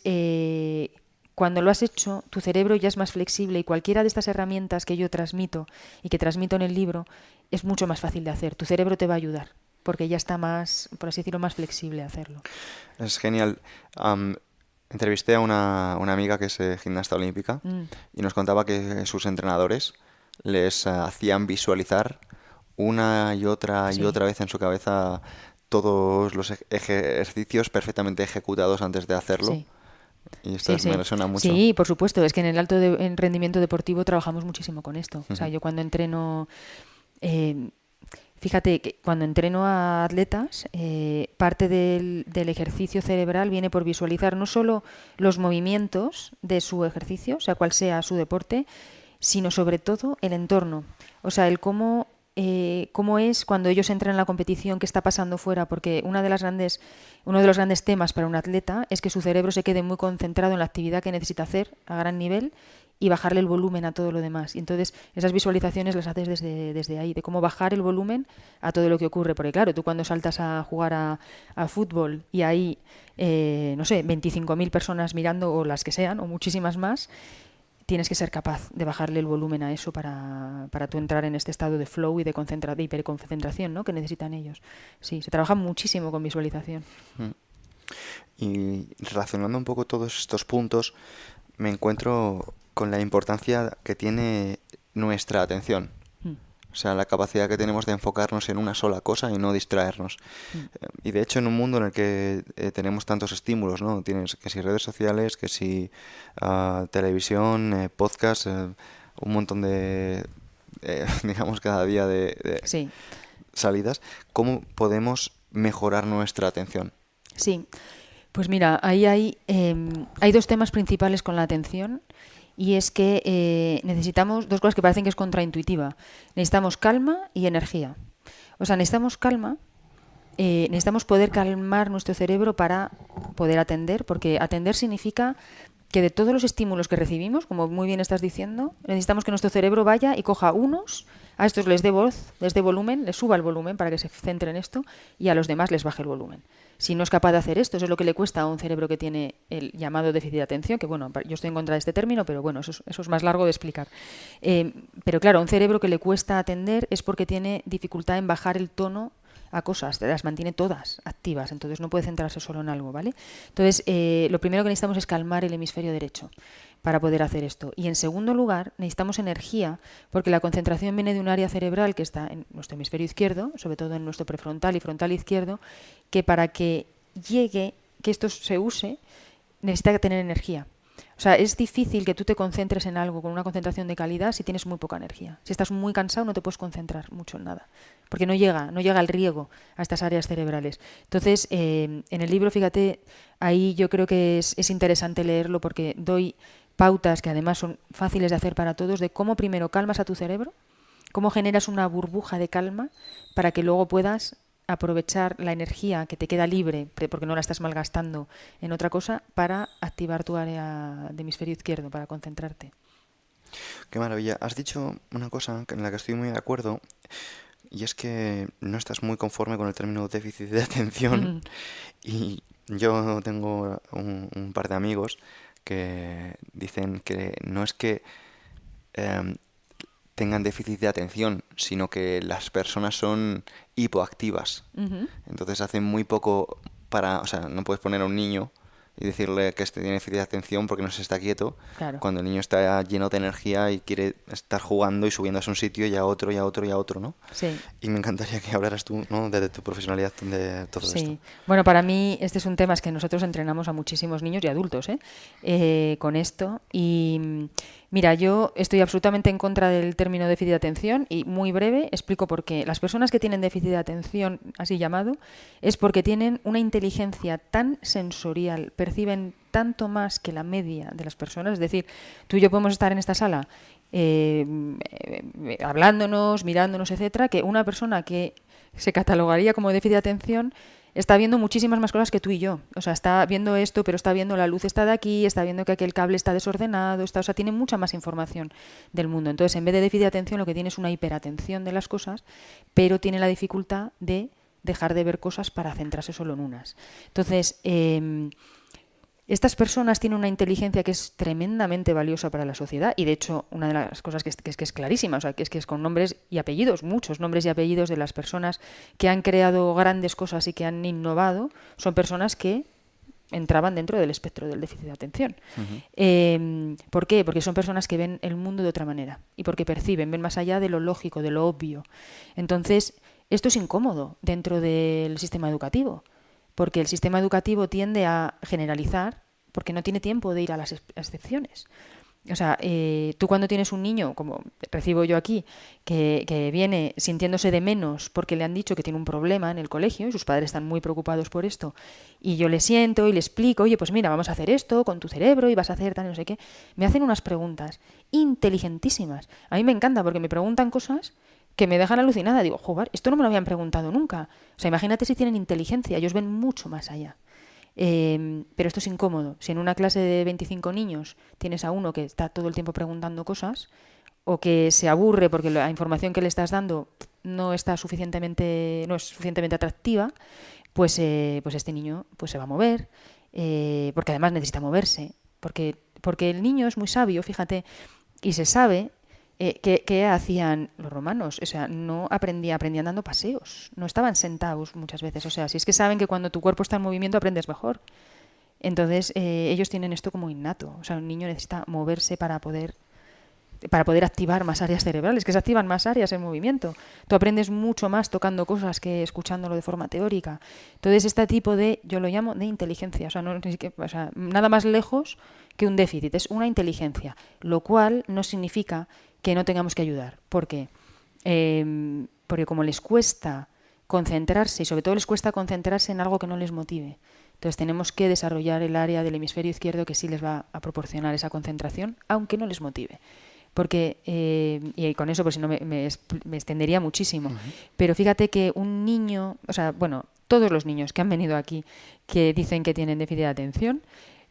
cuando lo has hecho, tu cerebro ya es más flexible y cualquiera de estas herramientas que yo transmito y que transmito en el libro es mucho más fácil de hacer. Tu cerebro te va a ayudar porque ya está más, por así decirlo, más flexible a hacerlo. Es genial. Entrevisté a una amiga que es gimnasta olímpica y nos contaba que sus entrenadores les hacían visualizar una y otra y otra vez en su cabeza todos los ejercicios perfectamente ejecutados antes de hacerlo. Sí. Y esto me resuena mucho. Sí, por supuesto. Es que en el en rendimiento deportivo trabajamos muchísimo con esto. O sea, yo cuando entreno... fíjate que cuando entreno a atletas, parte del ejercicio cerebral viene por visualizar no solo los movimientos de su ejercicio, o sea, cual sea su deporte, sino sobre todo el entorno. O sea, el cómo es cuando ellos entran en la competición, qué está pasando fuera, porque uno de los grandes temas para un atleta es que su cerebro se quede muy concentrado en la actividad que necesita hacer a gran nivel y bajarle el volumen a todo lo demás. Y entonces esas visualizaciones las haces desde ahí, de cómo bajar el volumen a todo lo que ocurre. Porque claro, tú cuando saltas a jugar a fútbol y hay, no sé, 25.000 personas mirando, o las que sean, o muchísimas más, tienes que ser capaz de bajarle el volumen a eso para tú entrar en este estado de flow y de hiperconcentración, ¿no?, que necesitan ellos. Sí, se trabaja muchísimo con visualización. Y relacionando un poco todos estos puntos, me encuentro con la importancia que tiene nuestra atención. O sea, la capacidad que tenemos de enfocarnos en una sola cosa y no distraernos. Y de hecho, en un mundo en el que tenemos tantos estímulos, ¿no? Tienes que si redes sociales, que si televisión, podcast, un montón de, digamos, cada día de Sí. salidas. ¿Cómo podemos mejorar nuestra atención? Sí, pues mira, ahí hay dos temas principales con la atención. Y es que necesitamos dos cosas que parecen que es contraintuitiva. Necesitamos calma y energía. O sea, necesitamos calma necesitamos poder calmar nuestro cerebro para poder atender, porque atender significa que de todos los estímulos que recibimos, como muy bien estás diciendo, necesitamos que nuestro cerebro vaya y coja unos, a estos les dé voz, les dé volumen, les suba el volumen para que se centre en esto, y a los demás les baje el volumen. Si no es capaz de hacer esto, eso es lo que le cuesta a un cerebro que tiene el llamado déficit de atención, que bueno, yo estoy en contra de este término, pero bueno, eso es más largo de explicar. Pero claro, un cerebro que le cuesta atender es porque tiene dificultad en bajar el tono a cosas, las mantiene todas activas, entonces no puede centrarse solo en algo, ¿vale? Entonces, lo primero que necesitamos es calmar el hemisferio derecho para poder hacer esto. Y en segundo lugar, necesitamos energía, porque la concentración viene de un área cerebral que está en nuestro hemisferio izquierdo, sobre todo en nuestro prefrontal y frontal izquierdo, que para que llegue, que esto se use, necesita tener energía. O sea, es difícil que tú te concentres en algo con una concentración de calidad si tienes muy poca energía. Si estás muy cansado no te puedes concentrar mucho en nada, porque no llega el riego a estas áreas cerebrales. Entonces, en el libro, fíjate, ahí yo creo que es interesante leerlo porque doy pautas que además son fáciles de hacer para todos de cómo primero calmas a tu cerebro, cómo generas una burbuja de calma para que luego puedas aprovechar la energía que te queda libre, porque no la estás malgastando en otra cosa, para activar tu área de hemisferio izquierdo, para concentrarte. Qué maravilla. Has dicho una cosa en la que estoy muy de acuerdo, y es que no estás muy conforme con el término déficit de atención. Y yo tengo un par de amigos que dicen que no es que em, tengan déficit de atención, sino que las personas son hipoactivas. Ujú. Entonces hacen muy poco para, o sea, no puedes poner a un niño y decirle que este tiene déficit de atención porque no se está quieto, Claro. cuando el niño está lleno de energía y quiere estar jugando y subiéndose a un sitio y a otro y a otro y a otro, ¿no? Sí. Y me encantaría que hablaras tú, ¿no? De tu profesionalidad de todo esto. Sí, bueno, para mí este es un tema, es que nosotros entrenamos a muchísimos niños y adultos con esto. Y mira, yo estoy absolutamente en contra del término déficit de atención y muy breve explico por qué. Las personas que tienen déficit de atención, así llamado, es porque tienen una inteligencia tan sensorial, perciben tanto más que la media de las personas. Es decir, tú y yo podemos estar en esta sala hablándonos, mirándonos, etcétera, que una persona que se catalogaría como déficit de atención está viendo muchísimas más cosas que tú y yo. O sea, está viendo esto, pero está viendo la luz está de aquí, está viendo que aquel cable está desordenado, o sea, tiene mucha más información del mundo. Entonces, en vez de déficit de atención, lo que tiene es una hiperatención de las cosas, pero tiene la dificultad de dejar de ver cosas para centrarse solo en unas. Entonces, estas personas tienen una inteligencia que es tremendamente valiosa para la sociedad y de hecho una de las cosas que es clarísima, o sea, que es con nombres y apellidos, muchos nombres y apellidos de las personas que han creado grandes cosas y que han innovado, son personas que entraban dentro del espectro del déficit de atención. ¿Por qué? Porque son personas que ven el mundo de otra manera y porque perciben, ven más allá de lo lógico, de lo obvio. Entonces, esto es incómodo dentro del sistema educativo, porque el sistema educativo tiende a generalizar porque no tiene tiempo de ir a las excepciones. O sea, tú cuando tienes un niño, como recibo yo aquí, que viene sintiéndose de menos porque le han dicho que tiene un problema en el colegio y sus padres están muy preocupados por esto, y yo le siento y le explico, oye, pues mira, vamos a hacer esto con tu cerebro y vas a hacer tal, no sé qué, me hacen unas preguntas inteligentísimas. A mí me encanta porque me preguntan cosas que me dejan alucinada. Digo, joder, esto no me lo habían preguntado nunca. O sea, imagínate si tienen inteligencia, ellos ven mucho más allá. Pero esto es incómodo. Si en una clase de 25 niños tienes a uno que está todo el tiempo preguntando cosas o que se aburre porque la información que le estás dando no es suficientemente atractiva, pues este niño pues se va a mover, porque además necesita moverse, porque el niño es muy sabio, fíjate, y se sabe ¿qué hacían los romanos? O sea, no aprendían dando paseos, no estaban sentados muchas veces. O sea, si es que saben que cuando tu cuerpo está en movimiento aprendes mejor. Entonces, ellos tienen esto como innato. O sea, un niño necesita moverse para poder activar más áreas cerebrales, que se activan más áreas en movimiento. Tú aprendes mucho más tocando cosas que escuchándolo de forma teórica. Entonces, este tipo yo lo llamo de inteligencia. O sea, nada más lejos que un déficit, es una inteligencia, lo cual no significa que no tengamos que ayudar. ¿Por qué? Porque como les cuesta concentrarse y sobre todo les cuesta concentrarse en algo que no les motive, entonces tenemos que desarrollar el área del hemisferio izquierdo que sí les va a proporcionar esa concentración, aunque no les motive. Porque, y con eso pues si no me extendería muchísimo, pero fíjate que un niño, o sea, bueno, todos los niños que han venido aquí que dicen que tienen déficit de atención,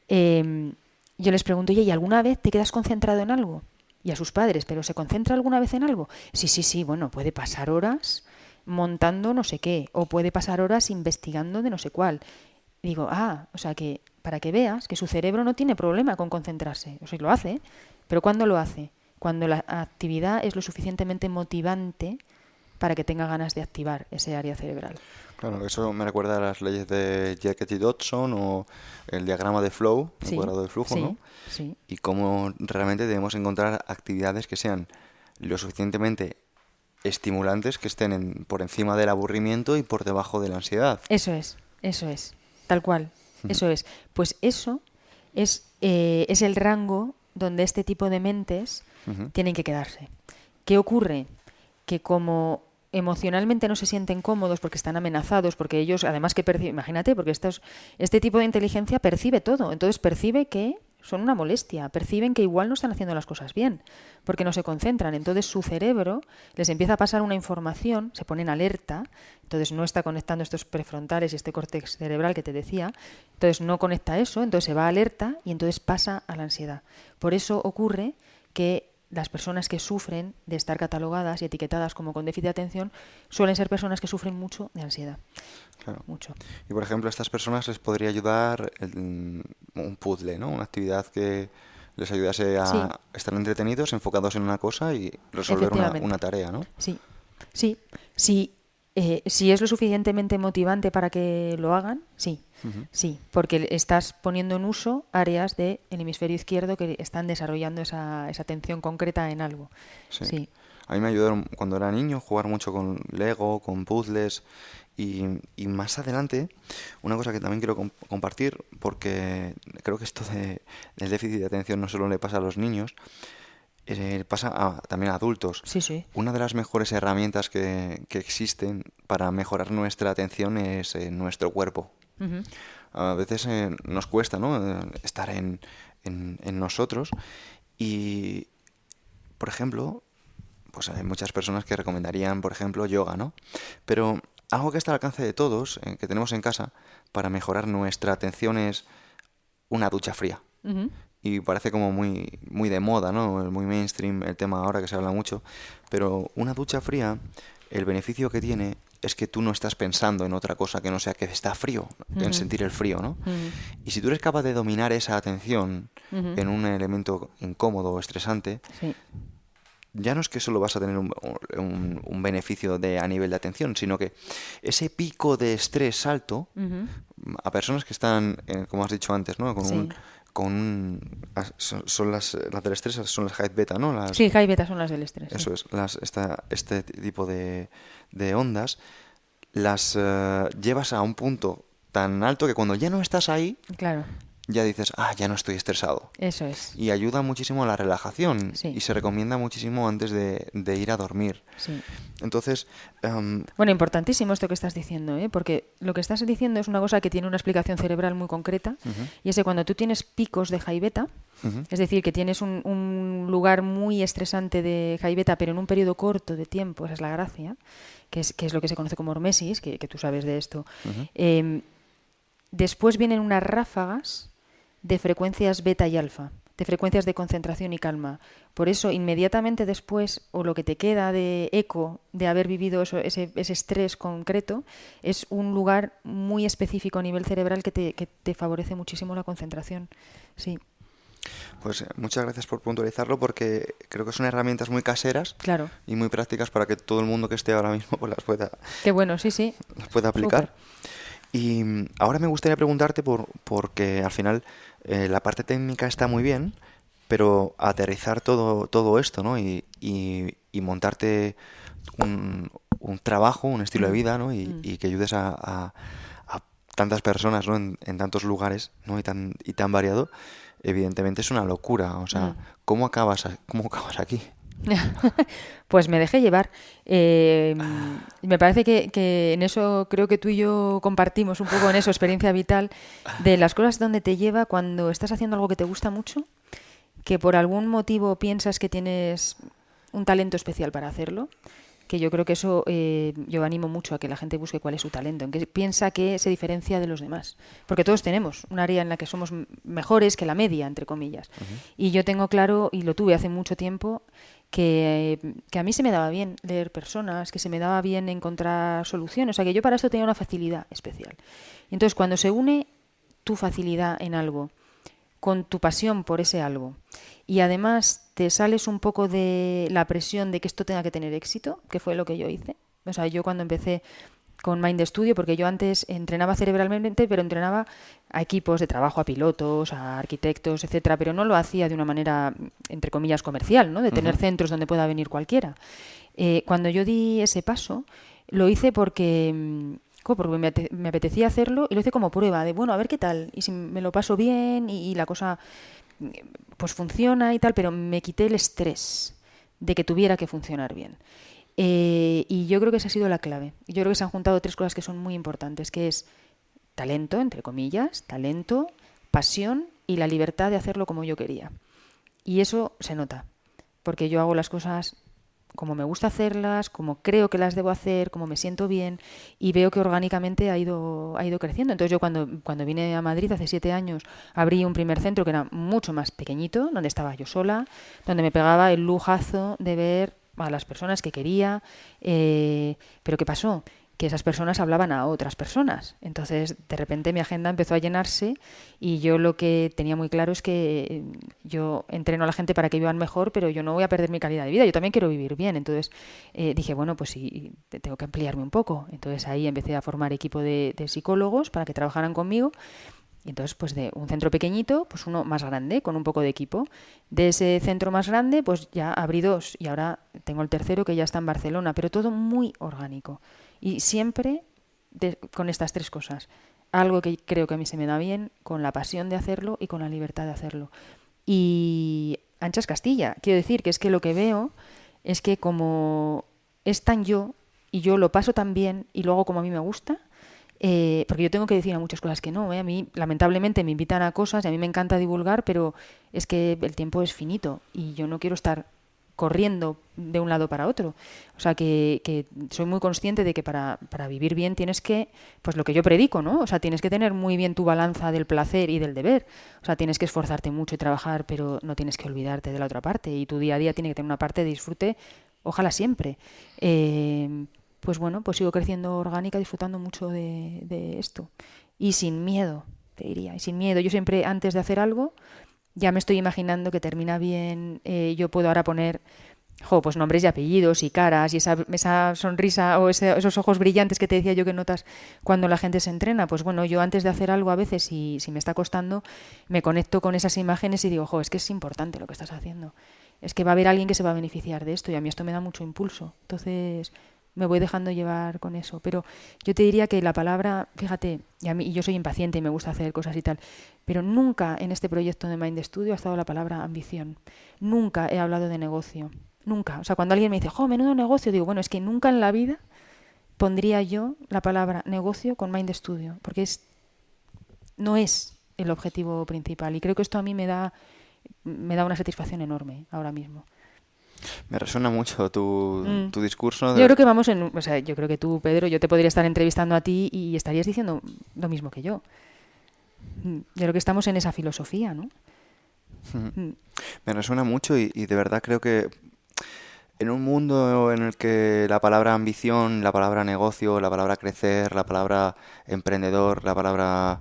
yo les pregunto, oye, ¿y alguna vez te quedas concentrado en algo? Y a sus padres, ¿pero se concentra alguna vez en algo? Sí, bueno, puede pasar horas montando no sé qué, o puede pasar horas investigando de no sé cuál. Digo, o sea que para que veas que su cerebro no tiene problema con concentrarse. O sea, lo hace, pero ¿cuándo lo hace? Cuando la actividad es lo suficientemente motivante para que tenga ganas de activar ese área cerebral. Claro, eso me recuerda a las leyes de Jacquet y Dodson o el diagrama de flow, el Sí, cuadrado de flujo, ¿no? sí. Y cómo realmente debemos encontrar actividades que sean lo suficientemente estimulantes, que estén por encima del aburrimiento y por debajo de la ansiedad. Eso es, tal cual, eso es. Pues eso es el rango donde este tipo de mentes tienen que quedarse. ¿Qué ocurre? Que como emocionalmente no se sienten cómodos porque están amenazados, porque ellos, además que imagínate, porque este tipo de inteligencia percibe todo, entonces percibe que son una molestia, perciben que igual no están haciendo las cosas bien, porque no se concentran, entonces su cerebro les empieza a pasar una información, se pone en alerta, entonces no está conectando estos prefrontales y este córtex cerebral que te decía, entonces no conecta eso, entonces se va a alerta y entonces pasa a la ansiedad. Por eso ocurre que las personas que sufren de estar catalogadas y etiquetadas como con déficit de atención suelen ser personas que sufren mucho de ansiedad. Claro. Mucho. Y por ejemplo, a estas personas les podría ayudar un puzzle, ¿no? Una actividad que les ayudase a Sí. estar entretenidos, enfocados en una cosa y resolver una tarea, ¿no? Sí. Si es lo suficientemente motivante para que lo hagan, sí. Sí, porque estás poniendo en uso áreas del hemisferio izquierdo que están desarrollando esa atención concreta en algo. Sí. A mí me ayudaron cuando era niño jugar mucho con Lego, con puzzles y más adelante una cosa que también quiero compartir porque creo que esto del déficit de atención no solo le pasa a los niños, pasa también a adultos. Sí. Una de las mejores herramientas que existen para mejorar nuestra atención es nuestro cuerpo. A veces nos cuesta, ¿no? Estar en nosotros y, por ejemplo, pues hay muchas personas que recomendarían, por ejemplo, yoga, ¿no? Pero algo que está al alcance de todos, que tenemos en casa, para mejorar nuestra atención es una ducha fría. Y parece como muy, muy de moda, ¿no? Muy mainstream el tema ahora que se habla mucho. Pero una ducha fría, el beneficio que tiene es que tú no estás pensando en otra cosa que no sea que está frío, en sentir el frío, ¿no? Y si tú eres capaz de dominar esa atención en un elemento incómodo o estresante, ya no es que solo vas a tener un beneficio a nivel de atención, sino que ese pico de estrés alto, a personas que están, como has dicho antes, ¿no? Son las del estrés, son las high beta, ¿no? Sí, high beta son las del estrés. Eso es, este tipo de ondas las llevas a un punto tan alto que cuando ya no estás ahí, claro, ya dices, ya no estoy estresado. Eso es. Y ayuda muchísimo a la relajación y se recomienda muchísimo antes de ir a dormir. Sí. Entonces... Bueno, importantísimo esto que estás diciendo, ¿eh? Porque lo que estás diciendo es una cosa que tiene una explicación cerebral muy concreta y es que cuando tú tienes picos de high beta, es decir, que tienes un lugar muy estresante de high beta, pero en un periodo corto de tiempo, esa es la gracia, que es lo que se conoce como hormesis, que tú sabes de esto. Después vienen unas ráfagas de frecuencias beta y alfa, de frecuencias de concentración y calma. Por eso, inmediatamente después, o lo que te queda de eco de haber vivido ese estrés concreto, es un lugar muy específico a nivel cerebral que te favorece muchísimo la concentración. Sí. Pues muchas gracias por puntualizarlo porque creo que son herramientas muy caseras y muy prácticas para que todo el mundo que esté ahora mismo pues las pueda... Qué bueno, sí. Las pueda aplicar. Super. Y ahora me gustaría preguntarte porque al final la parte técnica está muy bien, pero aterrizar todo esto, ¿no? Y montarte un trabajo, un estilo de vida, ¿no? Y que ayudes a tantas personas, ¿no? En tantos lugares, ¿no? Y tan variado, evidentemente es una locura. O sea, ¿cómo acabas aquí? Pues me dejé llevar. Me parece que en eso creo que tú y yo compartimos un poco en eso, experiencia vital, de las cosas donde te lleva cuando estás haciendo algo que te gusta mucho, que por algún motivo piensas que tienes un talento especial para hacerlo, que yo creo que eso yo animo mucho a que la gente busque cuál es su talento, en que piensa que se diferencia de los demás. Porque todos tenemos un área en la que somos mejores que la media, entre comillas. Y yo tengo claro, y lo tuve hace mucho tiempo, que a mí se me daba bien leer personas, que se me daba bien encontrar soluciones. O sea, que yo para esto tenía una facilidad especial. Y entonces, cuando se une tu facilidad en algo con tu pasión por ese algo y además te sales un poco de la presión de que esto tenga que tener éxito, que fue lo que yo hice. O sea, yo cuando empecé con Mind Studio, porque yo antes entrenaba cerebralmente, pero entrenaba a equipos de trabajo, a pilotos, a arquitectos, etcétera, pero no lo hacía de una manera, entre comillas, comercial, ¿no? De tener centros donde pueda venir cualquiera. Cuando yo di ese paso, lo hice porque me apetecía hacerlo y lo hice como prueba de, bueno, a ver qué tal, y si me lo paso bien y la cosa pues funciona y tal, pero me quité el estrés de que tuviera que funcionar bien. Y yo creo que esa ha sido la clave. Yo creo que se han juntado tres cosas que son muy importantes, que es talento, entre comillas, talento, pasión y la libertad de hacerlo como yo quería. Y eso se nota, porque yo hago las cosas como me gusta hacerlas, como creo que las debo hacer, como me siento bien, y veo que orgánicamente ha ido creciendo. Entonces yo cuando vine a Madrid hace 7 años, abrí un primer centro que era mucho más pequeñito, donde estaba yo sola, donde me pegaba el lujazo de ver a las personas que quería, pero ¿qué pasó? Que esas personas hablaban a otras personas. Entonces, de repente mi agenda empezó a llenarse y yo lo que tenía muy claro es que yo entreno a la gente para que vivan mejor, pero yo no voy a perder mi calidad de vida, yo también quiero vivir bien. Entonces dije, bueno, pues sí, tengo que ampliarme un poco. Entonces ahí empecé a formar equipo de psicólogos para que trabajaran conmigo. Y entonces, pues de un centro pequeñito, pues uno más grande, con un poco de equipo. De ese centro más grande, pues ya abrí 2 y ahora tengo el tercero que ya está en Barcelona, pero todo muy orgánico. Y siempre con estas 3 cosas. Algo que creo que a mí se me da bien, con la pasión de hacerlo y con la libertad de hacerlo. Y anchas Castilla. Quiero decir que es que lo que veo es que como es tan yo, y yo lo paso tan bien, y luego como a mí me gusta, porque yo tengo que decir a muchas cosas que no, a mí lamentablemente me invitan a cosas y a mí me encanta divulgar, pero es que el tiempo es finito y yo no quiero estar corriendo de un lado para otro. O sea, que soy muy consciente de que para vivir bien tienes que, pues lo que yo predico, ¿no? O sea, tienes que tener muy bien tu balanza del placer y del deber. O sea, tienes que esforzarte mucho y trabajar, pero no tienes que olvidarte de la otra parte. Y tu día a día tiene que tener una parte de disfrute, ojalá siempre. Pues bueno, pues sigo creciendo orgánica, disfrutando mucho de esto. Y sin miedo, te diría, y sin miedo. Yo siempre, antes de hacer algo, ya me estoy imaginando que termina bien. Yo puedo ahora poner pues nombres y apellidos y caras y esa sonrisa o esos ojos brillantes que te decía yo que notas cuando la gente se entrena. Pues bueno, yo antes de hacer algo a veces, si me está costando, me conecto con esas imágenes y digo, es que es importante lo que estás haciendo. Es que va a haber alguien que se va a beneficiar de esto y a mí esto me da mucho impulso. Entonces me voy dejando llevar con eso. Pero yo te diría que la palabra, fíjate, y yo soy impaciente y me gusta hacer cosas y tal, pero nunca en este proyecto de Mind Studio ha estado la palabra ambición. Nunca he hablado de negocio. Nunca. O sea, cuando alguien me dice, menudo negocio, digo, bueno, es que nunca en la vida pondría yo la palabra negocio con Mind Studio, porque no es el objetivo principal. Y creo que esto a mí me da una satisfacción enorme ahora mismo. Me resuena mucho tu discurso. Yo creo que yo creo que tú, Pedro, yo te podría estar entrevistando a ti y estarías diciendo lo mismo que yo. Yo creo que estamos en esa filosofía, ¿no? Me resuena mucho y de verdad creo que en un mundo en el que la palabra ambición, la palabra negocio, la palabra crecer, la palabra emprendedor, la palabra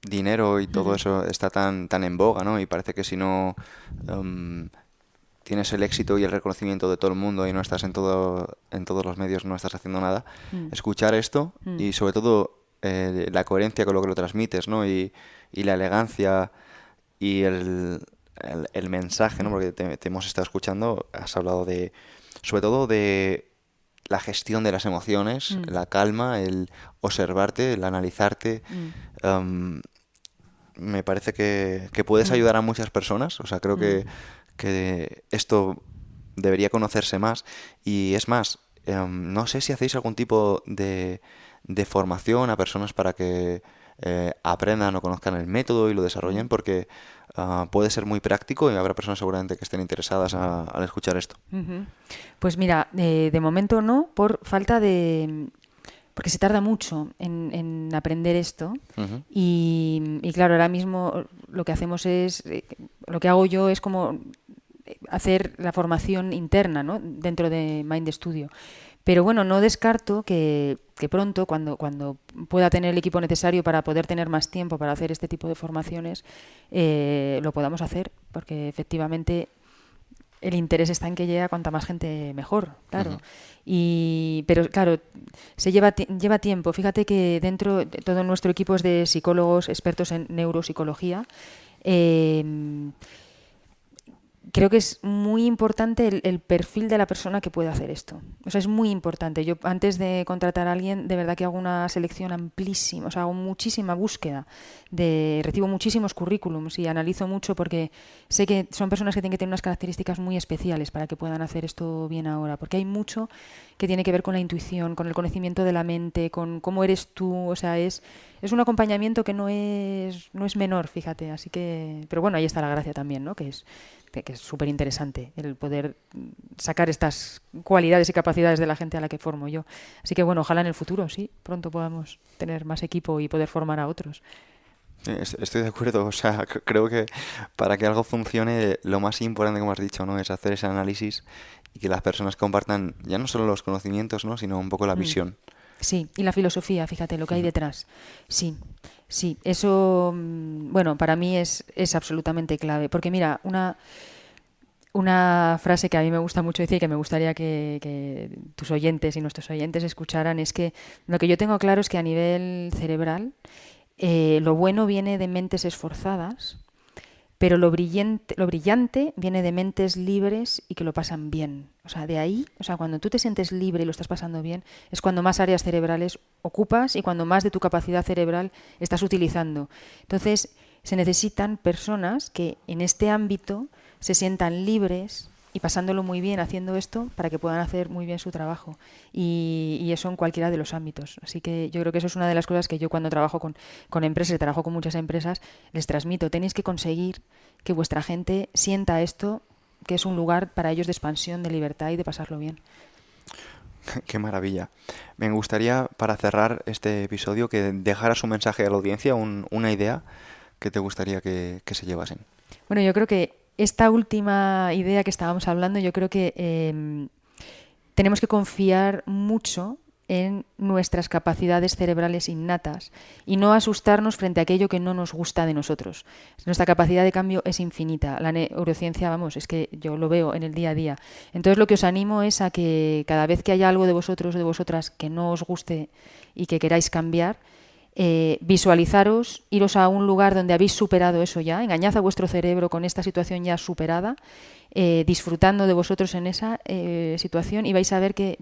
dinero y todo eso está tan en boga, ¿no? Y parece que si no tienes el éxito y el reconocimiento de todo el mundo y no estás en todos los medios, no estás haciendo nada, escuchar esto y sobre todo la coherencia con lo que lo transmites, ¿no? Y la elegancia y el mensaje, ¿no? Porque te hemos estado escuchando, has hablado sobre todo de la gestión de las emociones, la calma, el observarte, el analizarte. Me parece que puedes ayudar a muchas personas, o sea, creo que esto debería conocerse más. Y es más, no sé si hacéis algún tipo de formación a personas para que aprendan o conozcan el método y lo desarrollen porque puede ser muy práctico y habrá personas seguramente que estén interesadas al escuchar esto. Ujú. Pues mira, de momento no, por falta de... Porque se tarda mucho en aprender esto Ujú. y claro, ahora mismo lo que hacemos es, lo que hago yo es como hacer la formación interna, ¿no? Dentro de Mind Studio. Pero bueno, no descarto que pronto, cuando pueda tener el equipo necesario para poder tener más tiempo para hacer este tipo de formaciones, lo podamos hacer, porque efectivamente el interés está en que llegue a cuanta más gente mejor, claro. Ujú. Pero claro, lleva tiempo. Fíjate que dentro de todo nuestro equipo es de psicólogos expertos en neuropsicología. Eh, Creo que es muy importante el perfil de la persona que puede hacer esto. O sea, es muy importante. Yo antes de contratar a alguien, de verdad que hago una selección amplísima, o sea, hago muchísima búsqueda, recibo muchísimos currículums y analizo mucho porque sé que son personas que tienen que tener unas características muy especiales para que puedan hacer esto bien ahora, porque hay mucho que tiene que ver con la intuición, con el conocimiento de la mente, con cómo eres tú, o sea, es un acompañamiento que no es menor, fíjate, así que, pero bueno, ahí está la gracia también, ¿no? Que es súper interesante el poder sacar estas cualidades y capacidades de la gente a la que formo yo. Así que bueno, ojalá en el futuro, sí, pronto podamos tener más equipo y poder formar a otros. Estoy de acuerdo, o sea, creo que para que algo funcione, lo más importante, como has dicho, ¿no? Es hacer ese análisis y que las personas compartan ya no solo los conocimientos, ¿no? Sino un poco la Mm. visión. Sí, y la filosofía, fíjate, lo que hay Ujú. detrás. Sí, sí, eso, bueno, para mí es absolutamente clave. Porque mira, una frase que a mí me gusta mucho decir y que me gustaría que tus oyentes y nuestros oyentes escucharan es que lo que yo tengo claro es que a nivel cerebral lo bueno viene de mentes esforzadas, pero lo brillante viene de mentes libres y que lo pasan bien. O sea, de ahí, o sea, cuando tú te sientes libre y lo estás pasando bien, es cuando más áreas cerebrales ocupas y cuando más de tu capacidad cerebral estás utilizando. Entonces, se necesitan personas que en este ámbito se sientan libres y pasándolo muy bien haciendo esto para que puedan hacer muy bien su trabajo. Y eso en cualquiera de los ámbitos. Así que yo creo que eso es una de las cosas que yo cuando trabajo con empresas, y trabajo con muchas empresas, les transmito. Tenéis que conseguir que vuestra gente sienta esto, que es un lugar para ellos de expansión, de libertad y de pasarlo bien. Qué maravilla. Me gustaría, para cerrar este episodio, que dejaras un mensaje a la audiencia, una idea que te gustaría que se llevasen. Bueno, yo creo que esta última idea que estábamos hablando, yo creo que tenemos que confiar mucho en nuestras capacidades cerebrales innatas y no asustarnos frente a aquello que no nos gusta de nosotros. Nuestra capacidad de cambio es infinita. La neurociencia, vamos, es que yo lo veo en el día a día. Entonces lo que os animo es a que cada vez que haya algo de vosotros o de vosotras que no os guste y que queráis cambiar, visualizaros, iros a un lugar donde habéis superado eso ya, engañad a vuestro cerebro con esta situación ya superada, disfrutando de vosotros en esa situación y vais a ver que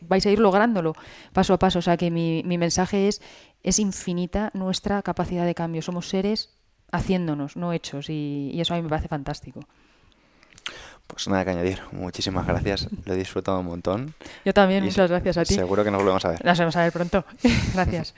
vais a ir lográndolo paso a paso. O sea que mi mensaje es infinita nuestra capacidad de cambio. Somos seres haciéndonos, no hechos, y eso a mí me parece fantástico. Pues nada que añadir. Muchísimas gracias. Lo he disfrutado un montón Yo también, y muchas gracias a ti. seguro que nos volvemos a ver. Nos vemos a ver pronto. Gracias.